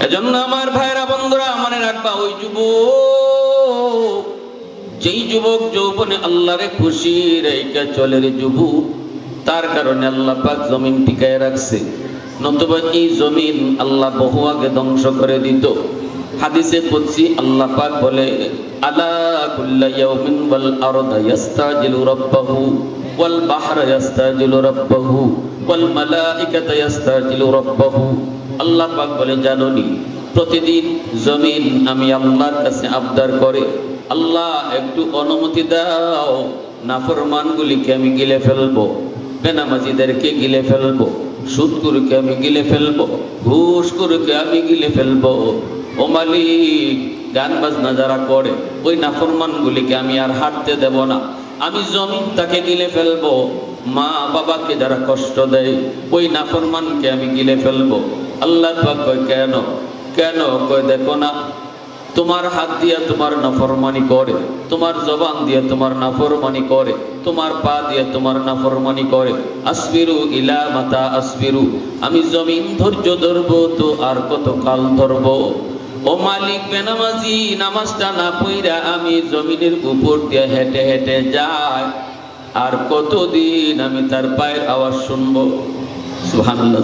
এজন্য আমার ভাইরা বন্ধুরা মনে রাখবা, ওই যুবক, যেই যুবক যৌবনে আল্লাহরে খুশি রেখে চলে রে যুবক, তার কারণে আল্লাহ পাক জমিন টিকায় রাখছে। নতুবা এই জমিন আল্লাহ বহু আগে ধ্বংস করে দিত। হাদিসে কুদসি আল্লাহ পাক বলে, আলা কুল্লা ইয়াউমিন ওয়াল আরদু ইস্তাজিলু রাব্বাহু ওয়াল বাহরু ইস্তাজিলু রাব্বাহু ওয়াল মালাইকাতু ইস্তাজিলু রাব্বাহু। আল্লাহ পাক বলে, জানোনি প্রতিদিন জমিন আমি আল্লাহর কাছে আবদার করে, আল্লাহ একটু অনুমতি দাও, নাফরমানগুলিকে আমি গিলে ফেলবো, বেনামাজিদেরকে গিলে ফেলবো, সুদখোরকে আমি গিলে ফেলবো, ঘুষখোরকে আমি গিলে ফেলবো। ও মালিক, গান বাজনা যারা করে ওই নাফরমানগুলিকে আমি আর হাঁটতে দেব না, আমি জমিন তাকে গিলে ফেলবো। মা বাবাকে যারা কষ্ট দেয় ওই নাফরমানকে আমি গিলে ফেলবো। আল্লাহ পাক কয় কেন? কেন? কয় দেখো না, তোমার হাত দিয়া তোমার নাফরমানি করে, তোমার জবান দিয়ে তোমার নাফরমানি করে, তোমার পা দিয়ে তোমার নাফরমানি করে। আসবিরু ইলা মাতা আসবিরু, আমি জমিন ধৈর্য ধরবো তো আর কত কাল ধরবো? ও মালিক, বেনামাজি নামাজটা না পইরা আমি জমিনের উপর দিয়ে হেঁটে হেঁটে যাই, আর কতদিন আমি তার পায়ের আওয়াজ শুনবো? সুবহানাল্লাহ।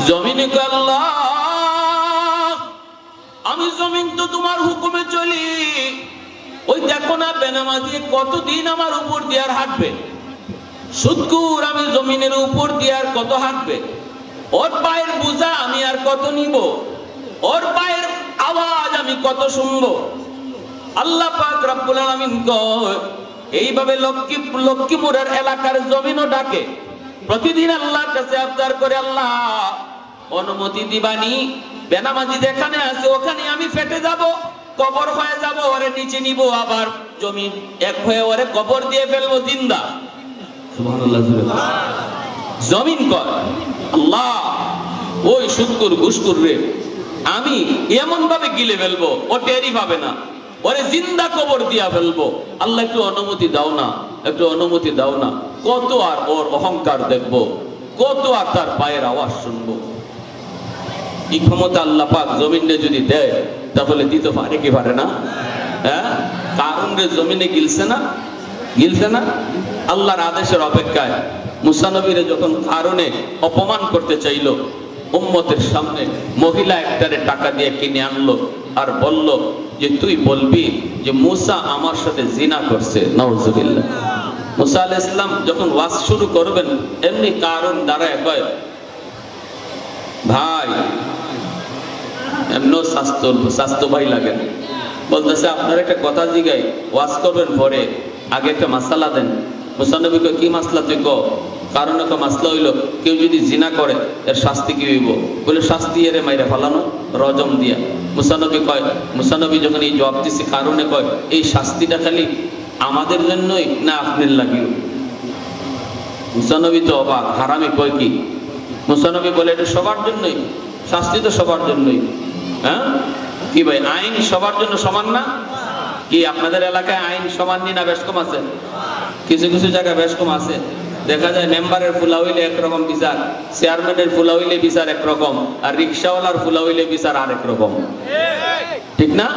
জমিনে কয় আল্লাহ, আমি জমিন তো তোমার হুকুমে চলি, ওই দেখো না বেনামাজি কতদিন আমার উপর দিয়ে আর হাঁটবে? সুদকুর আমি জমিনের উপর দিয়ে আর কত হাঁটবে? ওর পায়ের বোঝা আমি আর কত নিব? ওর পায়ের আওয়াজ আমি কত শুনবো? আল্লাহ পাক রব্বুল আলামিন কয়, এইভাবে লক্ষ্মীপুরের এলাকার জমিনও ডাকে, প্রতিদিন আল্লাহর কাছে আবদার করে, আল্লাহ অনুমতি দিবানি, বেনামাজি যেখানে আছে ওখানে আমি ফেটে যাব, কবর হয়ে যাব, ওরে নিচে নিব, আবার জমিন এক হয়ে ওরে কবর দিয়ে ফেলবো জিন্দা। সুবহানাল্লাহ। জমিন কয় আল্লাহ, ওই সুদকুর ঘুষকুর রে আমি এমন ভাবে গিলে ফেলবো ও টেরই পাবে না, ওরে জিন্দা কবর দিয়া ফেলবো। আল্লাহ একটু অনুমতি দাও না, একটু অনুমতি দাও না। কত আর ওর অহংকার দেখবো, কত আর তার পায়ের আওয়াজ শুনবো? এই ক্ষমতা আল্লাহ পাক জমিনে যদি দেয় তাহলে দিতে পারে কি পারে না? হ্যাঁ, কারণ রে জমিনে গিলছে না, গিলছে না? আল্লাহর আদেশের অপেক্ষায় মুসা নবীরে যখন কারণে অপমান করতে চাইলো, উম্মতের সামনে মহিলা একটারে টাকা দিয়ে কিনে আনলো আর বলল যে তুই বলবি যে মুসা আমার সাথে জিনা করছে। নাউজুবিল্লাহ। মুসা আলাইহিস সালাম যখন ওয়াজ শুরু করবেন, এমনি কারণ দাঁড়ায় কয়, ভাই এমনও স্বাস্থ্য ভাই লাগে, বলতেছে আপনার একটা কথা জিগাই, ওয়াজ করবেন পরে আগে একটা মাসালা দেন। মুসা নবী কয় কি মাসলা? তুই কও। কারণ একটা মাসলা হইল, কেউ যদি জিনা করে এর শাস্তি কি হইব? বলে শাস্তি এরে মাইরা ফালানো, রজম দিয়া। মুসা নবী কয়, মুসা নবী যখন এই জবাব দিছে কারণে কয়, এই শাস্তিটা খালি আমাদের জন্যই না আপনার লাগিও? মুসা নবী তো অবাক, হারামি কয় কি? মুসা নবী বলে এটা সবার জন্যই, শাস্তি তো সবার জন্যই। হ্যাঁ কি ভাই, আইন সবার জন্য সমান না? কি আপনাদের এলাকায় আইন সমান না বেশ কম আছে? কিছু কিছু জায়গায় বেশ কম আছে। দেখা যায় মেম্বারের ফুলা হইলে একরকম বিচার, চেয়ারম্যানের ফুলা হইলে বিচার একরকম, আর রিক্সাওয়ালার ফুলা হইলে বিচার আরেক রকম, ঠিক না?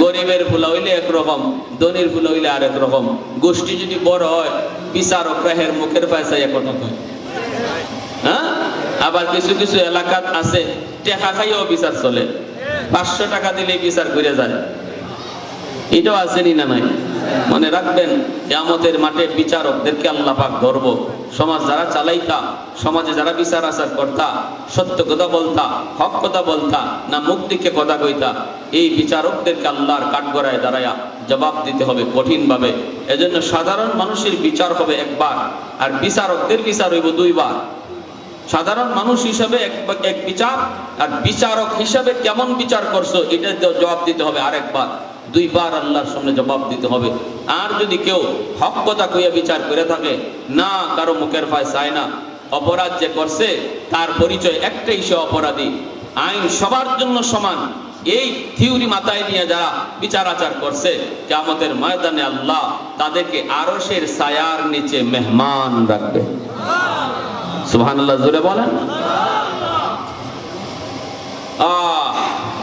গরিবের ফুলা হইলে একরকম, ধনীর ফুলা হইলে আরেক রকম। গোষ্ঠী যদি বড় হয় বিচারক রাহের মুখের পয়সায় একরকম হয়। হ্যাঁ, আবার কিছু কিছু এলাকা আছে টাকা খাইও বিচার চলে, 500 টাকা দিলে বিচার করে যায়। এটাও আসেনি না নাই? মনে রাখবেন, কিয়ামতের মাঠে বিচারকদেরকে আল্লাহ পাক ধরব। সমাজ যারা চালাইতা, সমাজে যারা বিচার আচার করতা, সত্য কথা বলতা, হক কথা বলতা না মুখ দিকে কথা কইতা, এই বিচারকদেরকে আল্লাহর কাঠগড়ায় দাঁড়ায়া জবাব দিতে হবে কঠিন ভাবে। এজন্য সাধারণ মানুষের বিচার হবে একবার, আর বিচারকদের বিচার হইব 2 বার। সাধারণ মানুষ হিসাবে এক বিচার, আর বিচারক হিসাবে কেমন বিচার করছো এটা জবাব দিতে হবে আরেকবার। 2 বার আল্লাহর সামনে জবাব দিতে হবে। আর যদি কেউ হক কথা কইয়া বিচার করে থাকে, না কারো মুখের ফায় চায় না, অপরাধ যে করছে তার পরিচয় একটাই, সে অপরাধী, আইন সবার জন্য সমান, এই থিওরি মাথায় নিয়ে যারা বিচার আচার করছে, কিয়ামতের ময়দানে আল্লাহ তাদেরকে আরশের ছায়ার নিচে মেহমান রাখবে। সুবহানাল্লাহ, জোরে বলেন।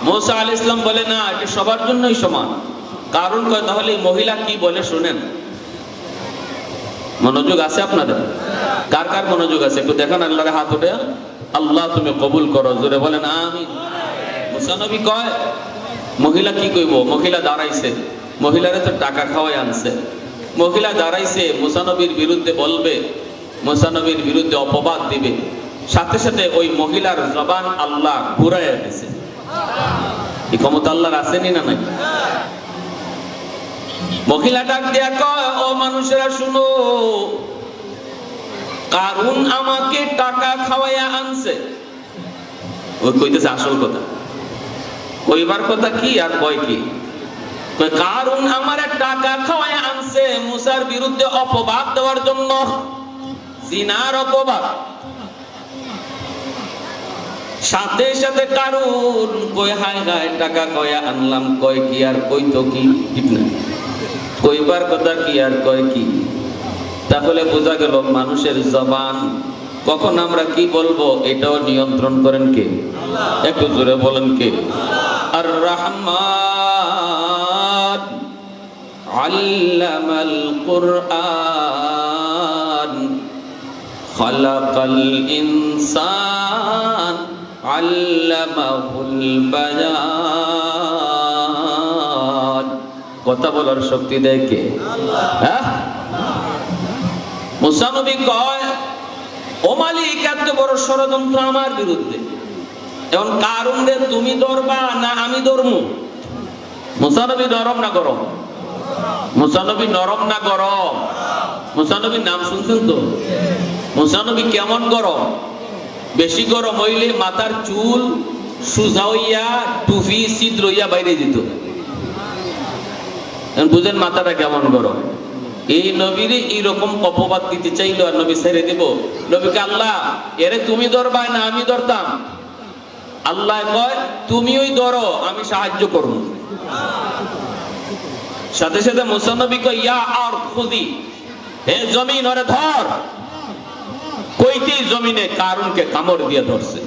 মুসা আলাইহিস সালাম বলে না, এটা সবার জন্যই সমান। কারণ কয়, তাহলে এই মহিলা কি বলে শুনেন। মনোযোগ আছে আপনাদের? কার কার মনোযোগ আছে একটু দেখান, আল্লাহর হাত উঠে। আল্লাহ তুমি কবুল করো, জোরে বলেন আমিন। মুসা নবী কয়, মহিলা কি কইব? মহিলা দাঁড়াইছে, মহিলারে তো টাকা খাওয়াই আনছে, মহিলা দাঁড়াইছে মুসা নবীর বিরুদ্ধে বলবে, মুসা নবীর বিরুদ্ধে অপবাদ দিবে, সাথে সাথে ওই মহিলার জবান আল্লাহ ঘুরাইয়া দিয়েছে। এই ক্ষমতা আল্লাহর আসেনি না নাই? মহিলা ডাক দিয়া কয়, ও মানুষেরা শুনো, কারুন আমাকে টাকা খাওয়াইয়া আনছে। ওই কইতেছে আসল কথা, কইবার কথা কি আর কয় কি? কারুন আমার টাকা খাওয়াইয়া আনছে। মুসা মুসার বিরুদ্ধে অপবাদ দেওয়ার জন্য, জিনার অপবাদ। সাথে সাথে কারুন কই হায় হায় টাকা কয়া আনলাম, কয় কি আর কইতো কি, ঠিক না? কইবার কথা কি আর কয় কি। তাহলে বোঝা গেল মানুষের জবান কখন আমরা কি বলবো এটাও নিয়ন্ত্রণ করেন কে? একটু জোরে বলেন কে? আর রহমান আল্লামাল কুরআন খালাকাল ইনসান আল্লামাহুল বায়ান। কথা বলার শক্তি দেয় কে? হ্যাঁ, মুসা নবী কয় ও মালিক এত বড় ষড়যন্ত্র আমার বিরুদ্ধে, এখন কারণ রে তুমি ধরবা না আমি ধরমু? মুসা নবী নরম না গরম? মুসা নবী নরম না গরম? মুসা নবীর নাম শুনছেন তো? মুসা নবী কেমন গরম? বেশি গরম হইলে মাথার চুল সুজা হইয়া টুপি ছিদ্র হইয়া বাইরে দিত। বুঝেন মাথাটা কেমন গরম? এই নবীরে এইরকম অপবাদ দিতে চাইলো আর নবী ছেড়ে দিব? নবীকে আল্লাহ এরে তুমি ধরবা না আমি ধরতাম? আল্লাহ কয় তুমি ওই ধরো, আমি সাহায্য করব। সাথে সাথে মুসা নবী কয় ইয়া আর খুদি, হে জমিন ওরে ধর। কইতেই জমিনে কারুনকে কামড় দিয়ে ধরছে,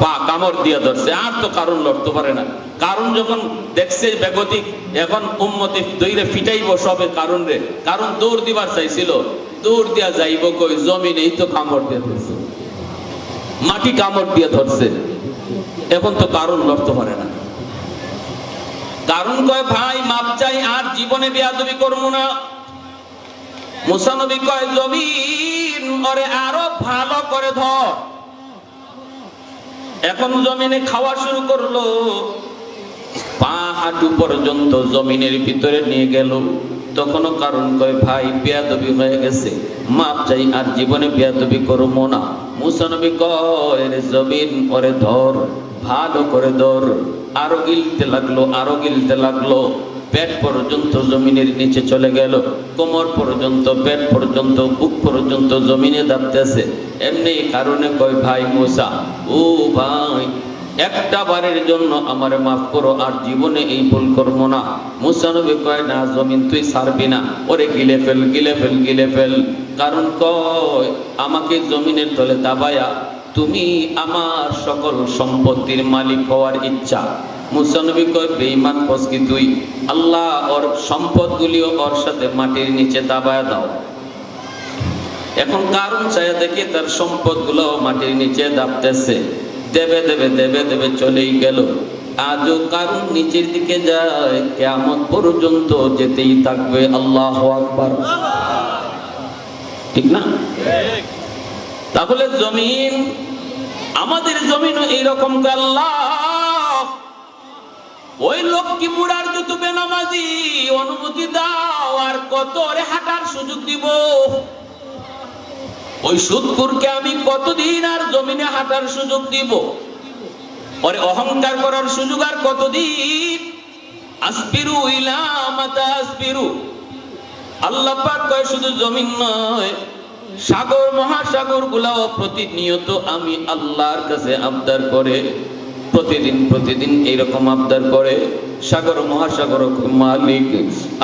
পা কামড় দিয়ে ধরছে। আর তো কারুন লড়তে পারে না। কারুন যখন দেখছে বেগতিক, এখন উম্মতি দইরে ফিটাইব সবে কারুন রে, কারুন দৌড় দিবার চাইছিল, দৌড় দিয়া যাইব কই জমিনেই তো কামড় দিয়ে ধরছে, মাটি কামড় দিয়ে ধরছে। এখন তো কারুন লড়তে পারে না। কারুন কয় ভাই মাপ চাই, আর জীবনে বেয়াদবি করবো না। মুসা নবী কয় জমিন ওরে আরো ভালো করে ধর। এখন জমিনে খাওয়া শুরু করলো, পা হাঁটু পর্যন্ত জমিনের ভিতরে নিয়ে গেল। তখনও কারণ কয় ভাই বেয়াদবি হয়ে গেছে, মাপ চাই, আর জীবনে বেয়াদবি করবো না। মুসা নবী কয় রে জমিন ওরে ধর, ভালো করে ধর। আরো গিলতে লাগলো, আরো গিলতে লাগলো। পেট পর্যন্ত জমিনের নিচে চলে গেল, কোমর পর্যন্ত, পেট পর্যন্ত, বুক পর্যন্ত জমিনে দাবতেছে। এমনি কারণে কয় ভাই মুসা, ও ভাই একটা বারের জন্য আমারে মাফ করো, আর জীবনে এই ভুল করবো না। মুসা নবী কয় না জমিন তুই ছাড়বি না, ওরে গিলে ফেল, গিলে ফেল, গিলে ফেল। কারণ কয় আমাকে জমিনের তলে দাবায়া তুমি আমার সকল সম্পত্তির মালিক হওয়ার ইচ্ছা। মুসা নবী কয় বেঈমান ফসকি তুই, আল্লাহ ওর সম্পদগুলিও ওর সাথে মাটির নিচে দাবায়া দাও। এখন কারণ চাইয়া দেখে তার সম্পদগুলো মাটির নিচে দাবতেছে। দেবে দেবে দেবে দেবে চলেই গেল। আজও কারণ নিচের দিকে যায়, কিয়ামত পর্যন্ত যেতেই থাকবে। আল্লাহু আকবার, ঠিক না? তাহলে জমিন, আমাদের জমিনও এইরকম। আল্লাহ ওই লক্ষ্মী মুড়ার যত বেনামাজি অনুমতি দাও, আর কত রে হাঁটার সুযোগ দিব? ওই সুদখোরকে আমি কতদিন আর জমিনে হাঁটার সুযোগ দিব? ওরে অহংকার করার সুযোগ আর কতদিন? আসবিরু ইলা মাতা আসবিরু। আল্লাহ পাক কয় শুধু জমিন নয়, সাগর মহাসাগর গুলাও প্রতিনিয়ত আমি আল্লাহর কাছে আবদার করে, প্রতিদিন প্রতিদিন এইরকম আবদার করে। সাগর মহাসাগর মালিক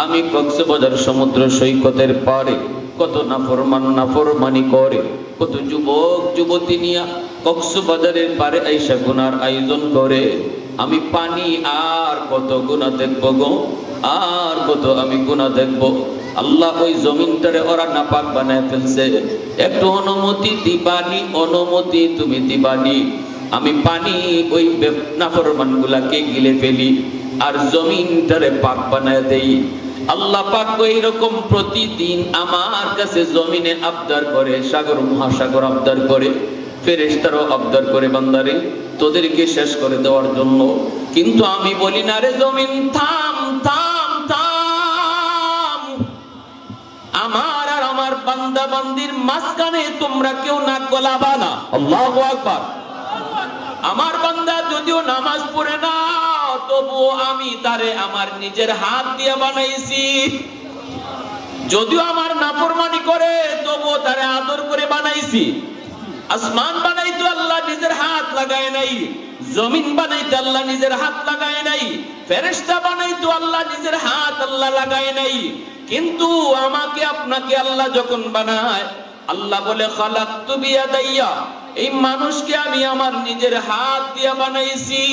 আমি কক্সবাজার সমুদ্র সৈকতের পারে কত নাফরমানি করে, কত যুবক যুবতী নিয়া কক্সবাজারের পারে আইসা গুনার আয়োজন করে। আমি পানি আর কত গুনাহ দেখবো গো, আর কত আমি গুনাহ দেখবো। আল্লাহ ওই জমিনটারে ওরা নাপাক বানায় ফেলছে, একটু অনুমতি দিবানি, অনুমতি তুমি দিবানি। আমি পানি ওই নাফরমান গুলাকে গিলে ফেলি, আর জমিনটারে পাক বানায় দেই। আল্লাহ পাক এইরকম প্রতিদিন আমার কাছে জমিনে আবদার করে, সাগর মহাসাগর আবদার করে, ফেরেশতারাও আবদার করে বান্দারে তোদেরকে শেষ করে দেওয়ার জন্য। কিন্তু আমি বলি না রে জমিন থাম থাম থাম, আমার আর আমার বান্দা বান্দির মাঝখানে তোমরা কেউ নাক গলাবা না। আল্লাহু আকবার। আমার বান্দা যদিও নামাজ পড়ে না, তবুও আমি তারে আমার নিজের হাত দিয়ে বানাইছি। যদিও আমার নাফরমানি করে তবুও তারে আদর করে বানাইছি। আসমান বানাইতো আল্লাহ নিজের হাত লাগায় নাই, জমিন বানাইতো আল্লাহ নিজের হাত লাগায় নাই, ফেরেশতা বানাইতো আল্লাহ নিজের হাত আল্লাহ লাগায় নাই। কিন্তু আমাকে আপনাকে আল্লাহ যখন বানায়, আল্লাহ বলে খালাকতু বিয়াদাইয়া, এই মানুষকে আমি আমার নিজের হাত দিয়ে বানাইছি।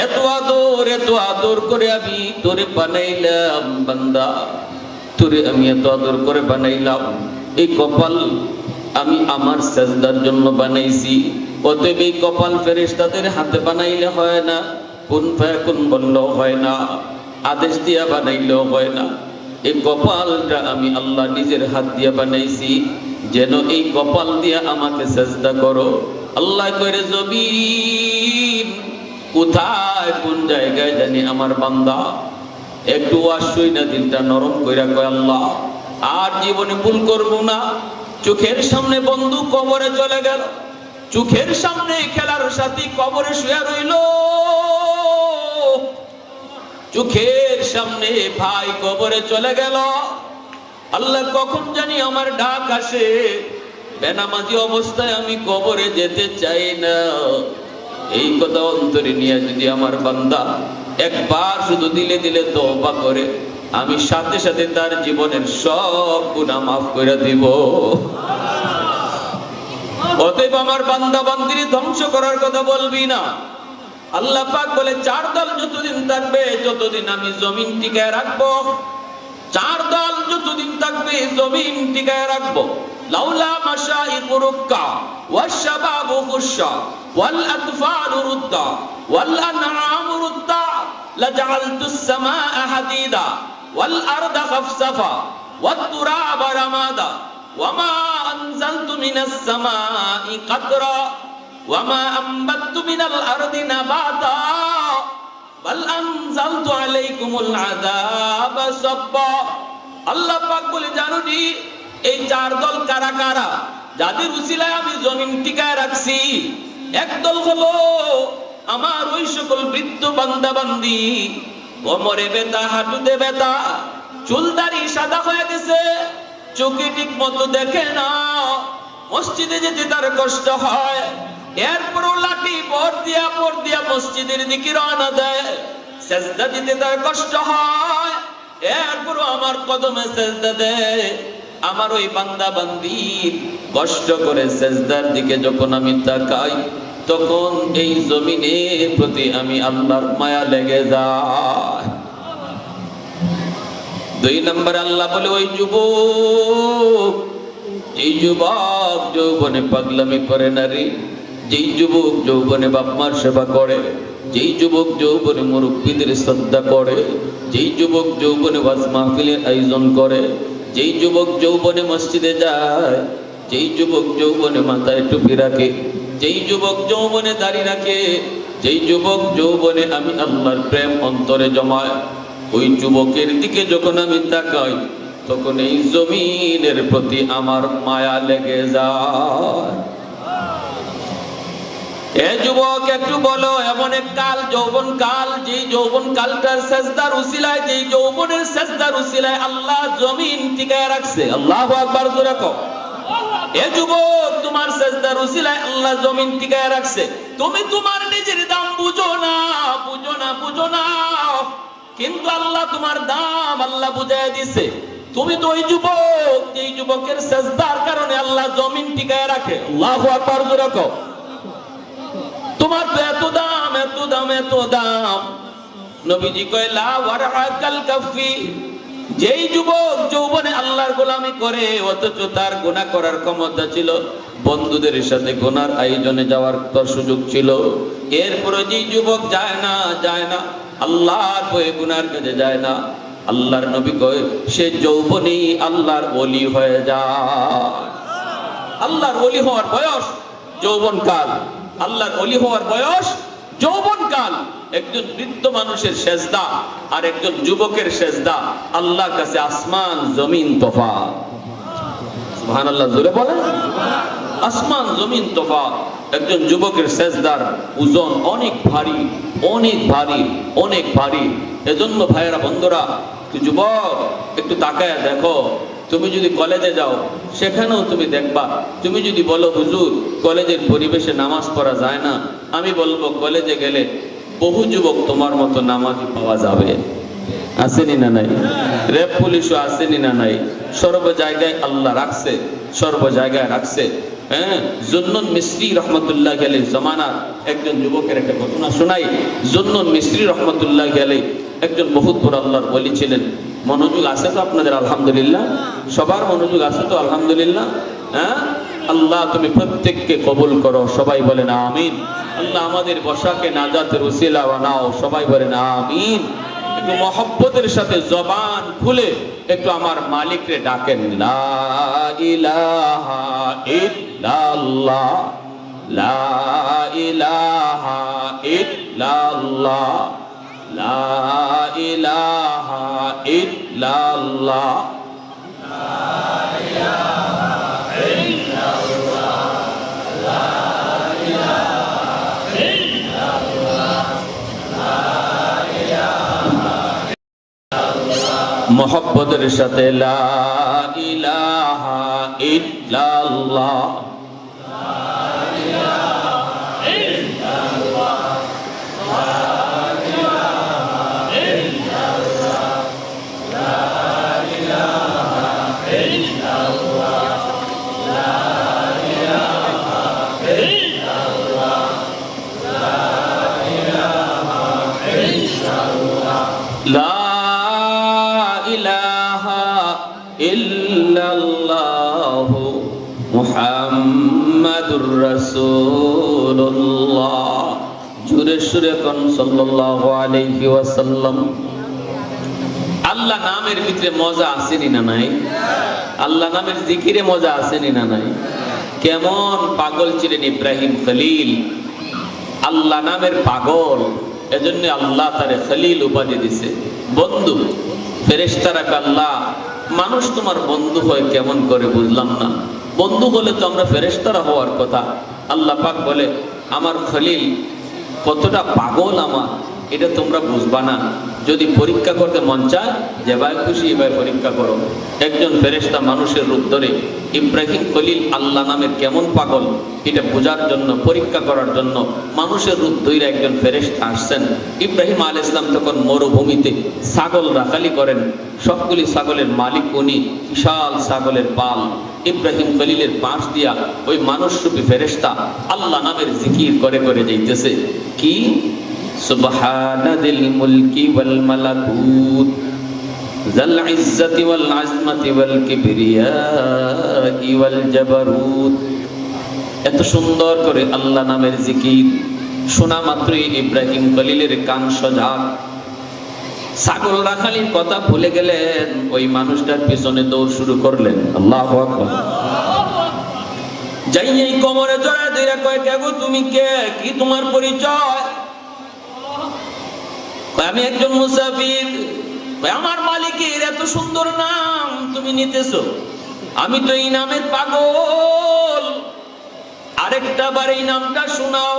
এত আদর করে আমি তোরে বানাইলাম বান্দা, তোরে আমি এত আদর করে বানাইলাম। এই কপাল আমি আমার সাজদার জন্য বানাইছি। অতএব এই কপাল ফেরেশতাদের হাতে বানাইলে হয় না, কুন ফায়াকুন বললেও হয় না, আদেশ দিয়া বানাইলেও হয় না। এই কপালটা আমি আল্লাহ নিজের হাত দিয়ে বানাইছি, যেন এই কপাল দিয়ে আমাকে সাজদা করো। আল্লাহ কইরে জমিন কোথায় কোন জায়গায় জানি আমার বান্দা একটু আসই না, দিলটা নরম কইরা কয় আল্লাহ আর জীবনে ভুল করব না। চোখের সামনে বন্ধু কবরে চলে গেল, চোখের সামনে খেলার সাথী কবরে শুয়ে রইল, চোখের সামনে ভাই কবরে চলে গেল। আল্লাহ কখন জানি আমার ডাক আসে, বেনামাজি অবস্থায় আমি কবরে যেতে চাই না। এই কথা অন্তরে নিয়ে যদি আমার বান্দা একবার শুধু দিলে দিলে তওবা করে, আমি সাথে সাথে তার জীবনের সব গুনাহ মাফ করে দিব। অতএব আমার বান্দা বান্দির ধ্বংস করার কথা বলবি না। আল্লাহ পাক বলে চার দল যতদিন থাকবে ততদিন আমি জমিন টিকায় রাখবো। চার দল যতদিন থাকবে জমিন টিকায় রাখবো। লাউলা মাশাইখু রুক্কা ওয়াশ শাবাবু খুশা ওয়াল আতফালু রুদ্দা ওয়াল আনআমু রুদ্দা লাজআলতুস সামাআ হাদিদা ওয়াল আরদা খাফসাফা ওয়াত তুরাবা রামাদা ওয়ামা আনজালতু মিনাস সামাই কাতরা ওয়ামা আম্বাততু মিনাল আরদি নাবাতা বাল আনজালতু আলাইকুমুল আযাবা সাব্বা। আল্লাহ পাক বলে জানো নি এই চার দল কারা কারা, যাদের উসিলায় আমি জমিন টিকায় রাখছি। একদল হলো আমার ওই সকল বৃদ্ধ বান্দা বান্দি, কোমরে ব্যথা, হাঁটুতে ব্যথা, চুলদারি সাদা হয়ে গেছে, চোখে ঠিক মতো দেখে না, মসজিদে যেতে তার কষ্ট হয়, এরপরও লাঠি পর দিয়া মসজিদের দিকে রওনা দেয়। সেজদা দিতে তার কষ্ট হয়, এরপরও আমার কদমে সেজদা দেয়। আমার ওই বান্দা বান্দি কষ্ট করে সেজদার দিকে যখন আমি তাকাই, তখন এই জমিনের প্রতি আমি আল্লাহর মায়া লেগে যায়। দুই নম্বর আল্লাহ বলে ওই যুবক, এই যুবক যৌবনে পাগলামি করে না রে, যেই যুবক যৌবনে বাপ মার সেবা করে, যেই যুবক যৌবনে মুরব্বীদের শ্রদ্ধা করে, যেই যুবক যৌবনে ওয়াজ মাহফিলের আয়োজন করে, যেই যুবক যৌবনে মসজিদে যায়, যেই যুবক যৌবনে মাথায় টুপি রাখে, যেই যুবক যৌবনে দাড়ি রাখে, যেই যুবক যৌবনে আমি আল্লাহর প্রেম অন্তরে জমায়, ওই যুবকের দিকে যখন আমি তাকাই, তখন এই জমিনের প্রতি আমার মায়া লেগে যায়। এ যুবক একটু বলো, এমন এক কাল যৌবন কাল, যেই যৌবন কালটার সেজদার উসিলায়, যেই যৌবনের সেজদার উসিলায় আল্লাহ জমিন টিকায় রাখছে। আল্লাহু আকবার জোরে কও। এ যুবক তোমার সেজদার উসিলায় আল্লাহ জমিন টিকায় রাখছে। তুমি তোমার নিজের দাম বুঝো না, কিন্তু আল্লাহ তোমার দাম আল্লাহ বুঝায় দিছে। তুমি তো ওই যুবক, যেই যুবকের সেজদার কারণে আল্লাহ জমিন টিকায় রাখে। আল্লাহু আকবার জোরে কও। তোমার তো এত দাম। নবীজি কয় লা ওয়ারআকাল কাফি, যেই যুবক যৌবনে আল্লাহর গোলামি করে অথচ তার গুনাহ করার ক্ষমতা ছিল, বন্ধুদের সাথে গুনার আয়োজনে যাওয়ার তো সুযোগ ছিল, এরপরে যেই যুবক যায় না আল্লাহর ভয়ে গুনার কাজে যায় না, আল্লাহর নবী কয় সে যৌবনেই আল্লাহর ওলি হয়ে যায়। আল্লাহর ওলি হওয়ার বয়স যৌবনকাল, আল্লাহর ওলি হওয়ার বয়স যৌবনকাল। একজন বৃদ্ধ মানুষের সেজদা আর একজন যুবকের সেজদা আল্লাহর কাছে আসমান জমিন তফাৎ। সুবহানাল্লাহ জোরে বলেন। আসমান জমিন তফাৎ। একজন যুবকের সেজদার ওজন অনেক ভারী, এজন্য ভাইয়েরা বন্ধুরা, যুবক একটু তাকায় দেখো, তুমি যদি কলেজে যাও সেখানেও তুমি দেখবা, তুমি যদি বলো হুজুর কলেজের পরিবেশে নামাজ পড়া যায় না, আমি বলবো কলেজে গেলে বহু যুবক তোমার মতো নামাজি পাওয়া যাবে। আসেনি না নাই? রেপ পুলিশও আসেনি না নাই? সর্ব জায়গায় আল্লাহ রাখছে, সর্ব জায়গায় রাখছে। হ্যাঁ, জুন্নুন মিসরি রহমতুল্লাহ আলাইহি জমানার একজন যুবকের একটা ঘটনা শোনাই। জুন্নুন মিসরি রহমতুল্লাহ আলাইহি একজন বহুত বড় আল্লাহর ওলি ছিলেন। মনোযোগ আছে তো আপনাদের? আলহামদুলিল্লাহ। সবার মনোযোগ আছে তো? আলহামদুলিল্লাহ। হ্যাঁ, আল্লাহ তুমি প্রত্যেককে কবুল করো, সবাই বলেন আমিন। আল্লাহ আমাদের বসাকে নাজাতের উসিলা বানাও, সবাই বলেন আমিন। একটু মহব্বতের সাথে জবান খুলে একটু আমার মালিকরে ডাকেন, লা ইলাহা ইল্লাল্লাহ, লা ইলাহা ইল্লাল্লাহ, লা ইলাহা ইল্লাল্লাহ, লা ইলাহা ইল্লাল্লাহ, লা ইলাহা ইল্লাল্লাহ, লা ইলাহা ইল্লাল্লাহ। মুহাব্বতের সাথে লা ইলাহা ইল্লাল্লাহ, লা ইলাহা ইল্লাল্লাহ মুহাম্মাদুর রাসূলুল্লাহ। জোরে সুরে কোন সাল্লাল্লাহু আলাইহি ওয়াসাল্লাম। আল্লাহ নামের ভিতরে মজা আসেনি না নাই? আল্লাহ নামের জিকিরে মজা আসেনি না নাই? কেমন পাগল ছিলেন ইব্রাহিম খলিল, আল্লাহ নামের পাগল। এজন্য আল্লাহ তারে খলিল উপাধি দিছে, বন্ধু। ফেরেশতারা আল্লাহ মানুষ তোমার বন্ধু হয় কেমন করে বুঝলাম না, বন্ধু হলে তো আমরা ফেরেশতারা হওয়ার কথা। আল্লাহ পাক বলে আমার খলিল কতটা পাগল আমার, এটা তোমরা বুঝবা না। যদি পরীক্ষা করতে মন চায়, যেভাবে খুশি এভাবে পরীক্ষা করো। একজন ফেরেশতা মানুষের রূপ ধরে ইব্রাহিম খলিল আল্লাহ নামের কেমন পাগল এটা বোঝার জন্য, পরীক্ষা করার জন্য মানুষের রূপ ধরে একজন ফেরেশতা আসছেন। ইব্রাহিম আলাইহিস সালাম তখন মরুভূমিতে ছাগল রাখালি করেন, সবগুলি ছাগলের মালিক উনি, বিশাল ছাগলের পাল। ইব্রাহিম খলিলের পাশ দিয়া ওই মানুষরূপী ফেরেশতা আল্লাহ নামের জিকির করে করে যাইতেছে। কি সুবহানাদিল মুলকি ওয়াল মালাকুত যাল ইজ্জতি ওয়াল আজমতি ওয়াল কিবরিয়াই ওয়াল জাবারুত। এত সুন্দর করে আল্লাহ নামের জিকির শোনা মাত্রই ইব্রাহিম খলিলের কান সজাগ। ছাগল রাখালির কথা ভুলে গেলেন, ওই মানুষটার পিছনে দৌড় শুরু করলেন। আল্লাহু আকবার। যাই এই কোমরে জড়ায় ধরে কয়, কে গো তুমি? কে? কি তোমার পরিচয়? আমি একজন মুসাফির। আমার মালিকের এত সুন্দর নাম তুমি নিতেছো, আমি তো এই নামের পাগল, আরেকটা বার এই নামটা শোনাও।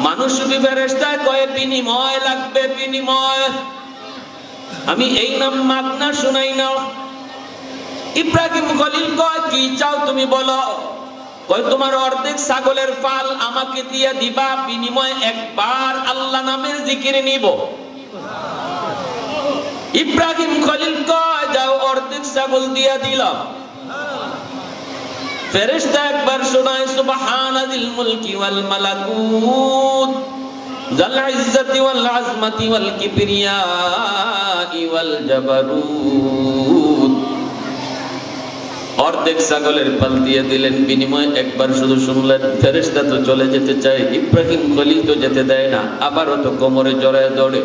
মানুষ ফেরেশতায় কয় বিনিময় লাগবে, বিনিময়। আমি এই নাম মাগনা শোনাই না। ইব্রাহিম খলিল কয় কি চাও তুমি বলো? কয় তোমার অর্ধেক ছাগলের পাল আমাকে দিয়া দিবা, বিনিময় একবার আল্লাহ নামের জিকির নিব। ইব্রাহিম খলিল কয় যাও, অর্ধেক ছাগল দিয়া দিলাম। ফেরেশতা একবার শোনায় সুবহানাদিল মুলকি ওয়াল মালাকুত যাল ইজ্জতি ওয়াল আজমতি ওয়াল কিবরিয়াই ওয়াল জাবারুত। অর্ধেক ছাগলের পাল দিয়ে দিলেন, বিনিময় একবার শুধু শুনলেন। ফেরেশতা তো চলে যেতে চায়, ইব্রাহিম খলিল তো যেতে দেয় না, আবারও তো কোমরে জড়ায় দৌড়ে,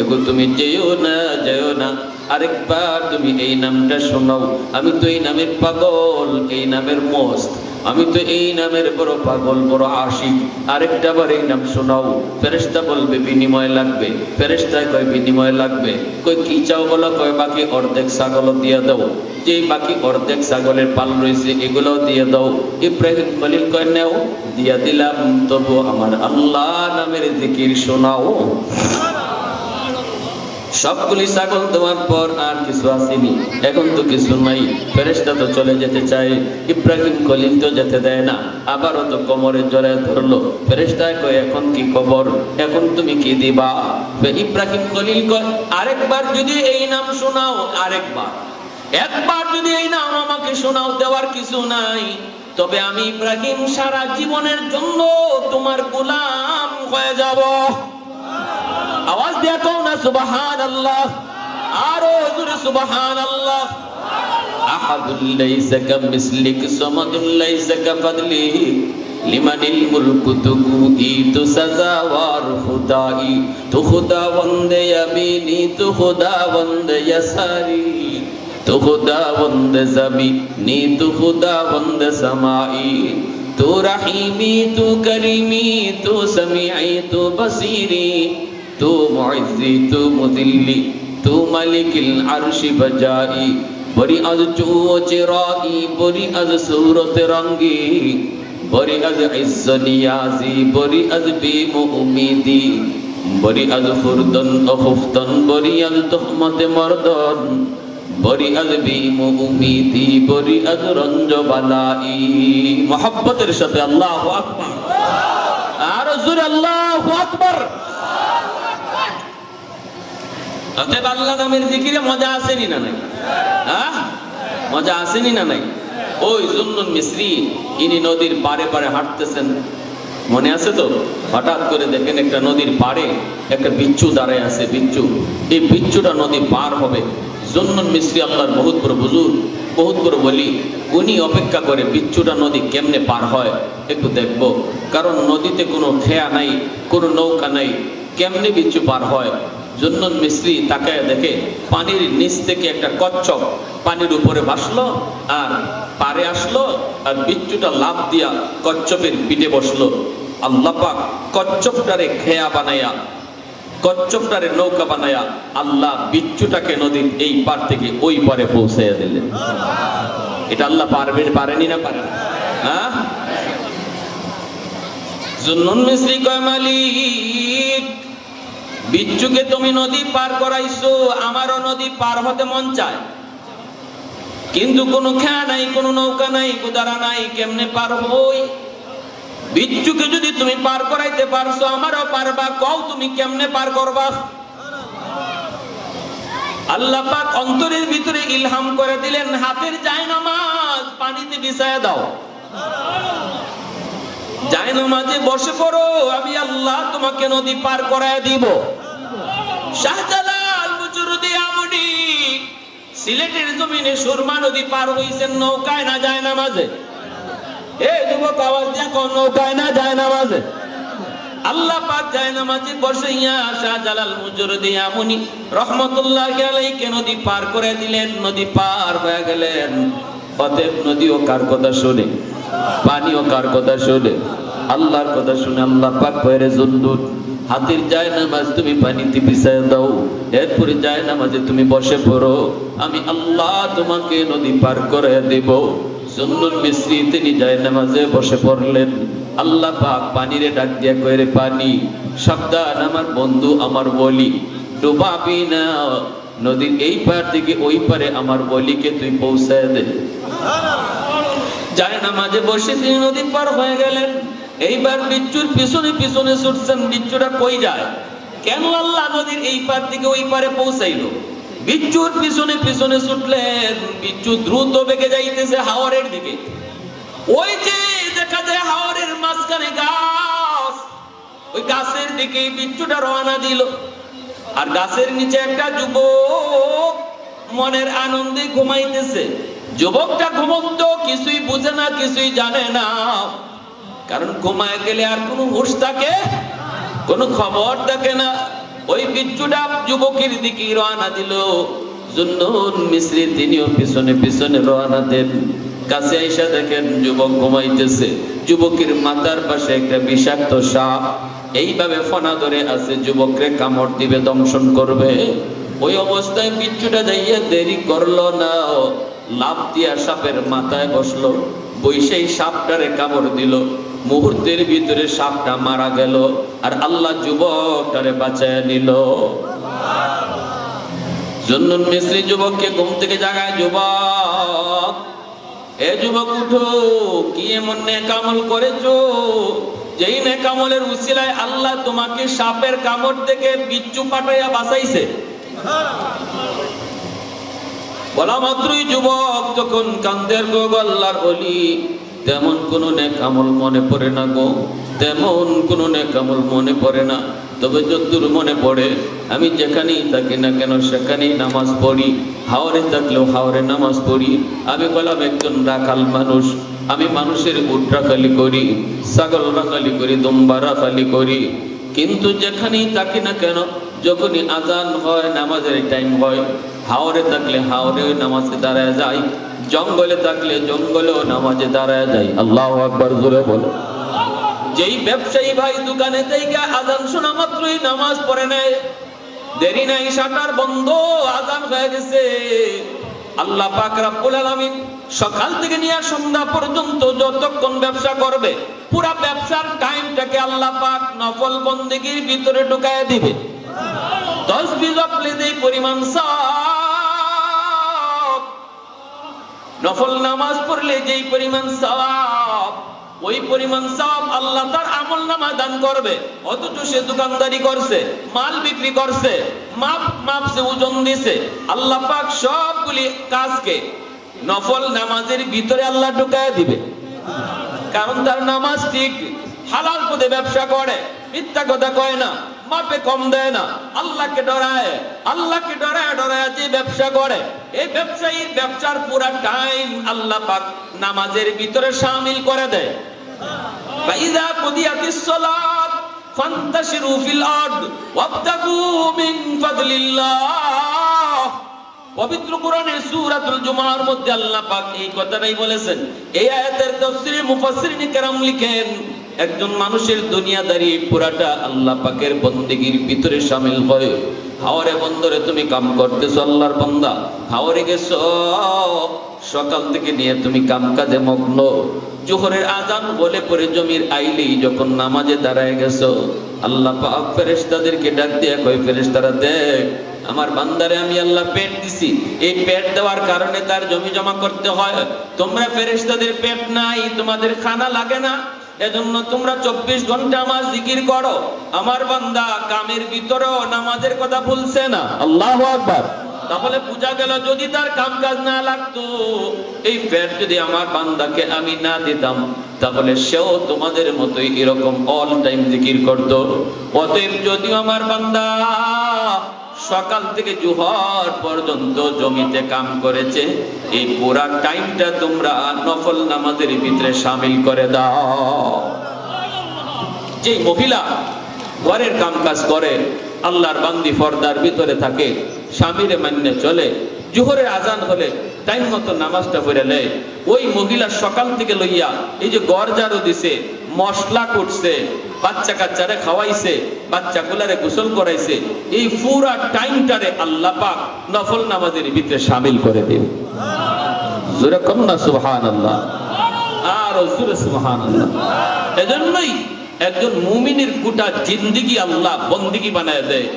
এগো তুমি যেও না, যেও না, আরেকবার তুমি এই নামটা শোনাও। আমি তো এই নামের পাগল, এই নামের মস্ত, আমি তো এই নামের বড় পাগল, বড় আশিক, আরেকটা বার এই নাম শোনাও। ফেরেশতা বলবে বিনিময় লাগবে। ফেরেশতায় কয় বিনিময় লাগবে। কই কি চাও বলো? কয় বাকি অর্ধেক ছাগল দিয়ে দাও, যে বাকি অর্ধেক ছাগলের পাল রয়েছে এগুলোও দিয়ে দাও। ইব্রাহিম খলিল কয় নেও, দিয়া দিলাম, তবু আমার আল্লাহ নামের জিকির শোনাও। সবগুলি ছাগল দেওয়ার পর আর কিছু আসেনি, এখন তো কিছু নাই, ফেরেশতা তো চলে যেতে চায়, ইব্রাহিম খলিল তো যেতে দেয় না, আবারও তো কোমরে জড়ায় ধরলো। ফেরেশতা কয় এখন কি খবর, এখন তুমি কি দিবা? ইব্রাহিম খলিল কয় আরেকবার যদি এই নাম শোনাও, একবার যদি এই নাম আমাকে শোনাও, দেওয়ার কিছু নাই, তবে আমি ইব্রাহিম সারা জীবনের জন্য তোমার গোলাম হয়ে যাব। আওয়াজ দিয়া কও না সুবহানাল্লাহ, আরো জোরে সুবহানাল্লাহ। আহাদুল লাইসা কামিসলিক সামাদুল লাইসা কাফাদলি লিমানিল মুলকু তুকুই তু সাজাওয়ার খুদাই তু খুদাবন্দে ইয়ামিনি তু খুদাবন্দে ইয়াসারি তু খুদাবন্দে যামিনি তু খুদাবন্দে সামাই তু রহিমি তু করিমি তু সামিঈ তু বসিরি তু মুইজ্জি তু মুযিল্লি তু মালিকিল আরশি বজাই বরি আজ চু চিরাই বরি আজ সূরত রঙ্গি বরি আজ ইজ্জ নিয়াজি বরি আজ বি উম্মিদি বরি আজ ফুরদন খুফতন বরি আজ তুহমত মরদন বরি আজ বি উম্মিদি বরি আজ রঞ্জ বালাই। মুহাব্বতের সাথে আল্লাহু আকবার, আর জোরে আল্লাহু আকবার। অতএব আল্লাহ নামের জিকিরে মজা আসেনি না নাই? মজা আসেনি না নাই? ওই জুন্নুন মিসরি ইনি নদীর পারে পারে হাঁটতেছেন, মনে আছে তো? হঠাৎ করে দেখেন একটা নদীর পারে একটা বিচ্ছু দাঁড়ায় আছে, বিচ্ছু, এই বিচ্ছুটা নদী পার হবে। জুন্নুন মিসরি আল্লাহর বহুত বড় বুজুর্গ, বহুত বড় বলি, উনি অপেক্ষা করে বিচ্ছুটা নদী কেমনে পার হয় একটু দেখবো, কারণ নদীতে কোনো খেয়া নাই, কোনো নৌকা নাই, কেমনে বিচ্ছু পার হয়। জুন্নুন মিসরি তাকায় দেখে পানির নিচ থেকে একটা কচ্ছপ পানির উপরে ভাসলো আর পারে আসলো, আর বিচ্ছুটা লাফ দিয়া কচ্ছপের পিঠে বসলো। আল্লাহ পাক কচ্ছপটারে খেয়া বানায়া, কচ্ছপটারে নৌকা বানায়া আল্লাহ বিচ্ছুটাকে নদীর এই পার থেকে ওই পারে পৌঁছাইয়া দিলেন। এটা আল্লাহ পারেনি না পারেন? হ্যাঁ, জুন্নুন মিসরি কয় মালিক, বিচ্ছুকে তুমি নদী পার করাইছো, আমারও নদী পার হতে মন চায়, কিন্তু কোনো খেয়া নাই, কোনো নৌকা নাই, কুদারা নাই, কেমনে পার হই? বিচ্ছুকে যদি তুমি পার করাইতে পারছো, আমারও পারবা, কও তুমি কেমনে পার করবা? আল্লাহ পাক অন্তরের ভিতরে ইলহাম করে দিলেন, হাতের জায়নামাজ পানিতে বিছায়া দাও, জায়নামাজে বসে পড়ো, আমি আল্লাহ তোমাকে নদী পার করায় দিব। শাহজালাল মুজরুদি আমুনি সিলেটের জমিনে সুরমা নদী পার হইছেন নৌকায় না জায়নামাজে? এই যুবক আওয়াজ দিয়া কোন নৌকায় না জায়নামাজে? আল্লাহ পাক জায়নামাজে বসাইয়া শাহজালাল মুজরুদি আমুনি রহমাতুল্লাহি আলাইহি নদী পার করে দিলেন, নদী পার হয়ে গেলেন। অতএব নদীও কার কথা শুনে, পানিও কার কথা শুনে? আল্লাহর কথা শুনে। আল্লাহ পাক কইরে জুন্নুন, হাতের জায়নামাজ তুমি পানিতে বিছায়া দাও, এরপরে জায়নামাজে তুমি বসে পড়ো, আমি আল্লাহ তোমাকে নদী পার করে দেব। জুন্নুন মিসরি তিনি জায়নামাজে বসে পড়লেন। আল্লাহ পাক পানিরে ডাক দিয়া কইরে, পানি সাবধান আমার বন্ধু, আমার বলি, ডুবাবি না, নদীর এই পার থেকে ওই পারে আমার বলিকে তুই পৌঁছায় দে। জায়নামাজে বসে তিনি নদী পার হয়ে গেলেন। এইবার বিচ্ছুর পিছনে পিছনে ছুটছেন, বিচ্ছুটা কই যায়? কেন আল্লাহ নদীর এই পার থেকে ওই পারে পৌঁছাইলো? বিচ্ছুর পিছনে পিছনে ছুটলেন, বিচ্ছু দ্রুত বেগে যাইতেছে হাওরের দিকে। ওই যে দেখা যায় হাওরের মাঝখানে গাছ, ওই গাছের দিকে বিচ্ছুটা রওনা দিল। আর গাছের নিচে একটা যুবক মনের আনন্দে ঘুমাইতেছে। যুবকটা ঘুমন্ত, কিছুই বুঝে না, কিছুই জানে না, কারণ ঘুমায় গেলে আর কোনো হুঁশ থাকে, কোনো খবর থাকে না। ওই বিচ্ছুটা যুবকের দিকে রওনা দিল। জুন্নুন মিসরি তিনিও পিছনে পিছনে রওনা দেন। কাছে এসে দেখেন যুবক ঘুমাইতেছে, যুবকের মাথার পাশে একটা বিষাক্ত সাপ এইভাবে ফনা ধরে আছে, যুবকরে কামড় দিবে, দংশন করবে। ওই অবস্থায় বিচ্ছুটা যাইয়া দেরি করলো না, লাফ দিয়া সাপের মাথায় বসলো, বৈশাই সাপটারে কামড় দিল। মুহূর্তের ভিতরে সাপটা মারা গেল, আর আল্লাহ যুবকটারে বাঁচায় নিল। জুন্নুন মিস্ত্রি যুবককে ঘুম থেকে জাগায়, যুবক, এ যুবক উঠো, কি এমন নেক আমল করেছো যেই নেক আমলের উসিলায় আল্লাহ তোমাকে সাপের কামড় থেকে বিচ্ছু পাঠাইয়া বাঁচাইছে। বলা মাত্রই যুবক তখন কান্দের গো, আল্লাহর ওলি, তেমন কোন নেক আমল মনে পড়ে না গো, তেমন কোন নেক আমল মনে পড়ে না। তবে যতদূর মনে পড়ে আমি যেখানেই থাকি না কেন সেখানেই নামাজ পড়ি, হাওরে থাকলেও হাওরে নামাজ পড়ি। আমি বললাম একজন রাখাল মানুষ, আমি মানুষের উট রাখালি করি, ছাগল রাখালি করি, দুম্বা রাখালি করি, কিন্তু যেখানেই থাকি না কেন যখনই আজান হয়, নামাজের টাইম হয়, হাওরে থাকলে হাওরে নামাজে দাঁড়ায় যাই, জঙ্গলে থাকলে জঙ্গলেও নামাজে দাঁড়ায় যাই। আল্লাহু আকবার, জোরে বলো। যেই ব্যবসায়ী ভাই দোকানে থেকে আজান শোনা মাত্রই নামাজ পড়ে নেয়, দেরি নাই, শাটার বন্ধ, আজান হয়ে গেছে, আল্লাহ পাক রব্বুল আলামিন সকাল থেকে নিয়ে সন্ধ্যা পর্যন্ত যতক্ষণ ব্যবসা করবে পুরা ব্যবসার টাইমটাকে আল্লাহ পাক নফল বন্দেগীর ভিতরে ঢুকায় দিবে। 10-20 আপনি যেই পরিমাণ সওয়াব, নফল নামাজ পড়লে যেই পরিমাণ সওয়াব, ওই পরিমাণ সওয়াব আল্লাহ তার আমলনামা দান করবে। অথচ সে দোকানদারি করছে, মাল বিক্রি করছে, মাপছে, ওজন দিছে, আল্লাহ পাক সবগুলি কাজকে নফল নামাজের ভিতরে আল্লাহ ঢুকায় দিবে। কারণ তার নামাজ ঠিক, হালাল পথে ব্যবসা করে, মিথ্যা কথা কয় না, মাপে কম দেয় না, আল্লাহকে ডরায়, আল্লাহকে ডরায় ডরায় যে ব্যবসা করে, এই ব্যবসায়ীর ব্যবসার পুরা টাইম আল্লাহ পাক নামাজের ভিতরে শামিল করে দেয়। ফাইযা কুদিয়াতিস সালাত ফান্তাশিরু ফিল আরদ ওয়াবতাগু মিন ফাদলিল্লাহ। পবিত্র কোরআনের সূরাতুল জুমার মধ্যে আল্লাহ পাক এই কথাটাই বলেছেন। এই আয়াতের তাফসীরে মুফাসসিরিন কেরাম লিখেন, একজন মানুষের দুনিয়াদারি পুরাটা আল্লাহ পাকের বন্দেগীর ভিতরে শামিল হয়। হাওরে বন্দরে তুমি কাম করতেছো, আল্লাহর বান্দা, হাওরে গেছো, সকাল থেকে নিয়ে তুমি কাম কাজে মগ্ন, জোহরের আজান বলে পরে জমির আইলেই যখন নামাজে দাঁড়ায় গেছো, আল্লাহ পাক ফেরেশতাদেরকে ডাক দিয়ে কয়, ফেরেশতারা দেখ, আমার বান্দারে আমি আল্লাহ পেট দিছি, এই পেট দেওয়ার কারণে তার জমি জমা করতে হয়। তোমরা ফেরেশতাদের পেট নাই, তোমাদের খানা লাগে না, এজন্য তোমরা 24 ঘন্টা আমার জিকির করো। আমার বান্দা কামের ভিতরেও নামাজের কথা ভুলছে না। আল্লাহু আকবার। তাহলে বোঝা গেল যদি তার কাম কাজ না লাগতো, এই পেট যদি আমার বান্দাকে আমি না দিতাম, তাহলে সেও তোমাদের মতোই এরকম অল টাইম জিকির করত। অতএব যদি আমার বান্দা সকাল থেকে জোহর পর্যন্ত জমিতে কাম করেছে, এই পুরা টাইমটা তোমরা নফল নামাজের ভিতরে শামিল করে দাও। যে মহিলা ঘরের কাম কাজ করে, আল্লাহর বান্দি পর্দার ভিতরে থাকে, স্বামীরে মান্য চলে, জোহরের আজান হলে টাইম মতো নামাজটা পড়ে নেয়, ওই মহিলা সকাল থেকে লইয়া এই যে ঘর ঝাড়ু দিছে, মশলা করছে, বাচ্চা কাচ্চারে খাওয়াইছে, বাচ্চাগুলারে গোসল করাইছে, এই পুরা টাইমটারে আল্লাহ পাক নফল নামাজের ভিতরে শামিল করে দেবে। জোরে কম না সুবহানাল্লাহ, আর জোরে সুবহানাল্লাহ। এজন্যই একজন মুমিনের গোটা জিন্দেগি আল্লাহ বন্দেগী বানায় দেয়।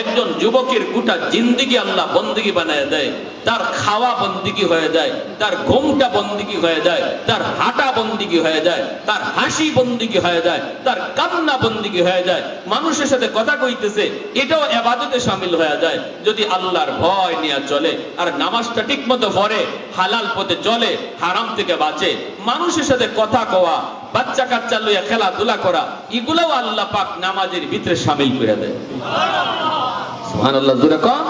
একজন যুবকের গোটা জিন্দেগি আল্লাহ বন্দেগী বানায় দেয়। তার খাওয়া বন্দেগী হয়ে যায়, তার ঘুমটা বন্দেগী হয়ে যায়, তার হাঁটা বন্দেগী হয়ে যায়, তার হাসি বন্দেগী হয়ে যায়, তার কান্না বন্দেগী হয়ে যায়, মানুষের সাথে কথা কইতেছে, এটাও ইবাদতে শামিল হয়ে যায় যদি আল্লাহর ভয় নিয়ে চলে আর নামাজটা ঠিকমতো পড়ে, হালাল পথে চলে, হারাম থেকে বাঁচে। মানুষের সাথে কথা কওয়া, বাচ্চা কাচ্চা লইয়া খেলাধুলা করা, এগুলোও আল্লাহ পাক নামাজের ভিতরে শামিল করে দেয়। সুবহানাল্লাহ, জোরে কও।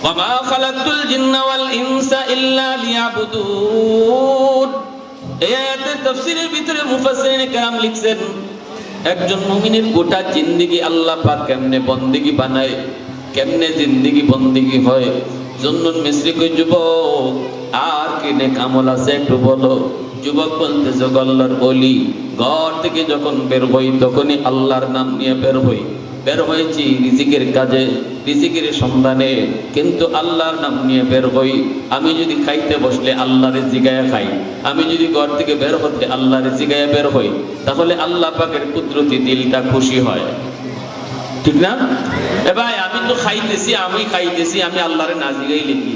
ওয়া মা খালাকতুল জিন্না ওয়াল ইনসা ইল্লা লিয়াবুদুন। এই আয়াতের তাফসীরের ভিতরে মুফাসসিরিন কেরাম লিখছেন, একজন মুমিনের গোটা জিন্দেগি আল্লাহ পাক কেমনে বন্দেগী বানায়, কেমনে জিন্দেগি বন্দেগী হয়। জুন্নুন মিস্রি কই, যুবক আর কি নেক আমল আছে একটু বলো। যুবক বলতেছে, আল্লাহর বলি, ঘর থেকে যখন বের হই তখনই আল্লাহর নাম নিয়ে বের হই। বের হয়েছি রিজিকের কাজে, রিজিকের সন্ধানে, কিন্তু আল্লাহর নাম নিয়ে বের হই। আমি যদি খাইতে বসলে আল্লাহর জিগায়া খাই, আমি যদি ঘর থেকে বের হতে আল্লাহর জিগায়া বের হই, তাহলে আল্লাহ পাকের কুদরতি দিলটা খুশি হয়। ঠিক না? এ ভাই আমি তো খাইতেছি, আমি আল্লাহরে না জিগাইলে কি?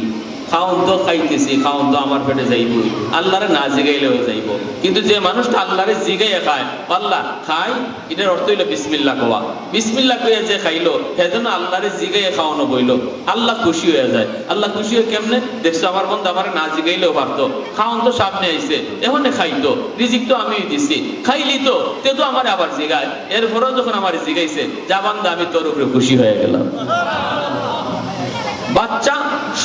খাওন তো খাইতেছি, খাওন তো আমার পেটে যাইবই, আল্লাহরে না জিগাইলেও যাইব। কিন্তু যে মানুষটা আল্লাহরে জিগাইয়া খায়, আল্লাহ খাই, এটার অর্থ হইলো বিসমিল্লাহ কোয়া। বিসমিল্লাহ কইয়া যে খাইলো, সেজন্য আল্লাহরে জিগাইয়া খাওয়ানো বইলো, আল্লাহ খুশি হয়ে যায়। আল্লাহ খুশি হয়ে কেমনে? দেখছো আমার বন্ধু আমার না জিগাইলেও পারতো, খাওন তো সামনে আইছে, এখন খাইতো, রিজিক তো আমি দিছি, খাইলি তো, তে তো আমার আবার জিগায়। এরপরেও যখন আমার জিগাইছে, যা বান্দা আমি তোর উপরে খুশি হয়ে গেলাম। বাচ্চা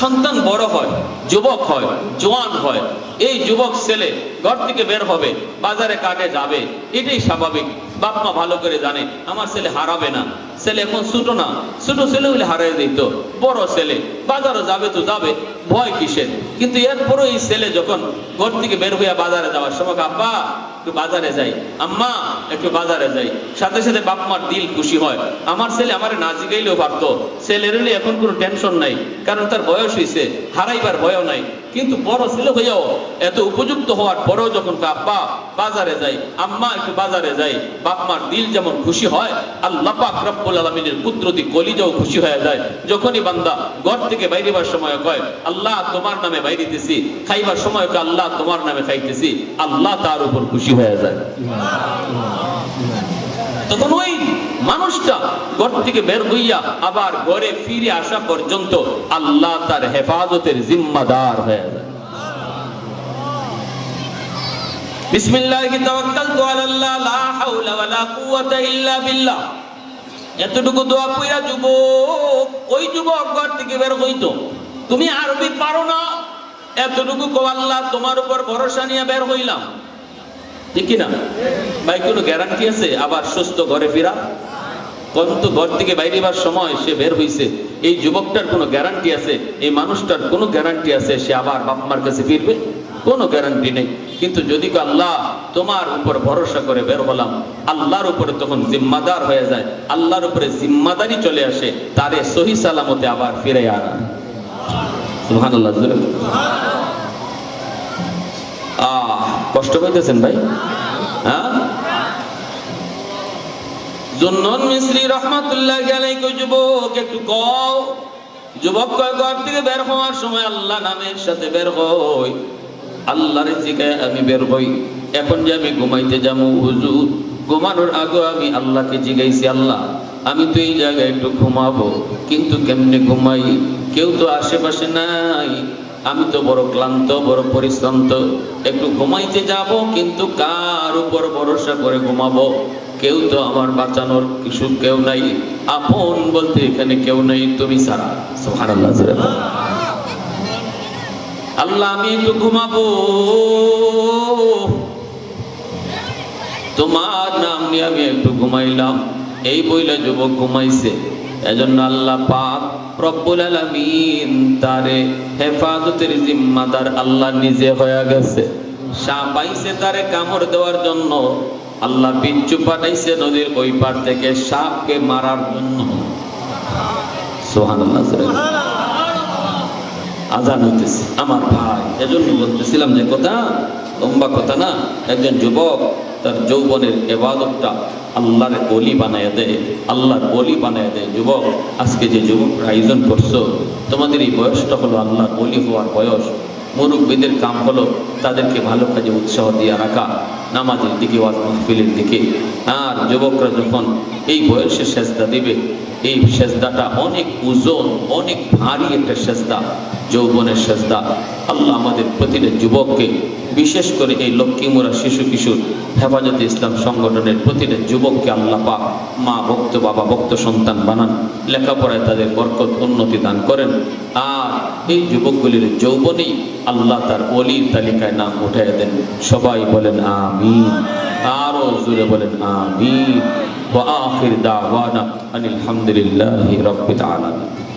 সন্তান বড় হয়, যুবক হয়, জওয়ান হয়, এই যুবক ছেলে ঘর থেকে বের হবে, বাজারে কাটে যাবে, এটাই স্বাভাবিক। বাপ মা ভালো করে জানে আমার ছেলে হারাবে না, ছেলে এখন ছোট না, ছোট ছেলে হইলে হারিয়ে দিত, বড় ছেলে বাজারে যাবে তো যাবে, ভয় কিসের? কিন্তু এরপরও এই ছেলে যখন ঘর থেকে বের হইয়া বাজারে যাওয়ার সময়, আব্বা একটু বাজারে যাই, আম্মা একটু বাজারে যাই, সাথে সাথে বাপ মার দিল খুশি হয়। আমার ছেলে আমার না জিগাইলেও পারতো, ছেলের হলে এখন কোনো টেনশন নাই, কারণ তার বয়স হয়েছে, হারাইবার ভয়ও নাই। কিন্তু বড় ছেলে হইয়াও এত উপযুক্ত হওয়ার পরেও যখন আব্বা বাজারে যাই, আম্মা একটু বাজারে যাই, বাপ মার দিল যেমন খুশি হয়, আল্লাহ পাক রব্বুল আলামিনের কুদরতি কলিজাও খুশি হয়ে যায়। যখনই বান্দা ঘর থেকে বাইরেবার সময় কয় আল্লাহ তোমার নামে বাইরেতেছি, খাইবার সময় কয় আল্লাহ তোমার নামে খাইতেছি, আল্লাহ তার উপর খুশি হয়ে যায়। তখন ওই মানুষটা ঘর থেকে বের হইয়া আবার ঘরে ফিরে আসা পর্যন্ত আল্লাহ তার হেফাজতের জিম্মাদার হয়ে যায়। বিসমিল্লাহি তাওয়াক্কালতু আলাল্লাহ লা হাওলা ওয়ালা কুওয়াতা ইল্লা বিল্লাহ। এতটুকু দোয়া কইরা যুবক, ওই যুবক ঘর থেকে বের হইতো, তুমি আরবি পারো না, এতটুকু কও আল্লাহ তোমার উপর ভরসা নিয়ে বের হইলাম। ঠিক না ভাই? কোনো গ্যারান্টি আছে আবার সুস্থ ঘরে ফেরা? কত ঘর থেকে বাইরেবার সময় সে বের হইছে, এই যুবকটার কোনো গ্যারান্টি আছে? এই মানুষটার কোনো গ্যারান্টি আছে সে আবার বাপ মার কাছে ফিরবে? কোনো গ্যারান্টি নেই। কিন্তু যদি আল্লাহ তোমার উপর ভরসা করে বের হলাম, আল্লাহর উপরে তখন জিম্মাদার হয়ে যায়, আল্লাহর উপরে জিম্মাদারি চলে আসে, তারে সহি সালামতে আবার ফিরে আনা। সুবহানাল্লাহ। কষ্ট পাইতেছেন ভাই? হ্যাঁ, জুন্নুন মিসরি রাহমাতুল্লাহি আলাইহি কই যুবক একটু কও। যুবক কয় ঘর থেকে বের হওয়ার সময় আল্লাহ নামের সাথে বের হই, আল্লাহর জিগায় আমি বের হই। এখন যে আমি ঘুমাইতে যাবো হুজুর, ঘুমানোর আগে আমি আল্লাহকে জিগাইছি আল্লাহ আমি তো এই জায়গায় একটু ঘুমাবো, কিন্তু কেমনে ঘুমাই? কেউ তো আশেপাশে নাই, আমি তো বড় ক্লান্ত, বড় পরিশ্রান্ত, একটু ঘুমাইতে যাব, কিন্তু কার উপর ভরসা করে ঘুমাবো? কেউ তো আমার বাঁচানোর কিছু কেউ নাই, আপন বলতে এখানে কেউ নাই, তুমি ছাড়া। সুবহানাল্লাহ। আল্লাহ আমি একটু ঘুমাবো, তোমার নাম নিয়ে আমি একটু ঘুমাইলাম। এই বইলা যুবক ঘুমাইছে। এজন্য আল্লাহ পাক রব্বুল আলামিন তারে হেফাজতের জিম্মাদার আল্লাহ নিজে হয়ে গেছে। সাপ আইছে তারে কামড় দেওয়ার জন্য, আল্লাহ বিচ্ছু পাঠাইছে নদীর ওই পার থেকে সাপকে মারার জন্য। সুবহানাল্লাহ। আজান হইতেছে আমার ভাই, এজন্য বলতেছিলাম যে কথা লম্বা কথা না। একজন যুবক তার যৌবনের ইবাদতটা আল্লাহর ওলি বানায় দেয়, আল্লাহর ওলি বানায় দেয়। যুবক, আজকে যে যুবক আয়োজন করছো, তোমাদের এই বয়সটা হলো আল্লাহর ওলি হওয়ার বয়স। মুরব্বীদের কাম হলো তাদেরকে ভালো কাজে উৎসাহ দিয়ে রাখা, নামাজের দিকে, ওয়াজ মাহফিলের দিকে। আর যুবকরা যখন এই বয়সে সেজদা দিবে, এই সেজদাটা অনেক ওজন, অনেক ভারী একটা সেজদা, যৌবনের সেজদা। আল্লাহ আমাদের প্রতিটা যুবককে, বিশেষ করে এই লক্ষ্মীমুরা শিশু কিশোর হেফাজতে ইসলাম সংগঠনের প্রতিটা যুবককে আল্লাহ পাক মা ভক্ত, বাবা ভক্ত সন্তান বানান, লেখাপড়ায় তাদের বরকত উন্নতি দান করেন। আর এই যুবকগুলির যৌবনেই আল্লাহ তার ওলির তালিকায় নাম উঠাইয়া দেন। সবাই বলেন আমিন, আরো জোরে বলেন আমিন। ওয়া আখির দাওয়ানা আনিল হামদুলিল্লাহি রাব্বিল আলামিন।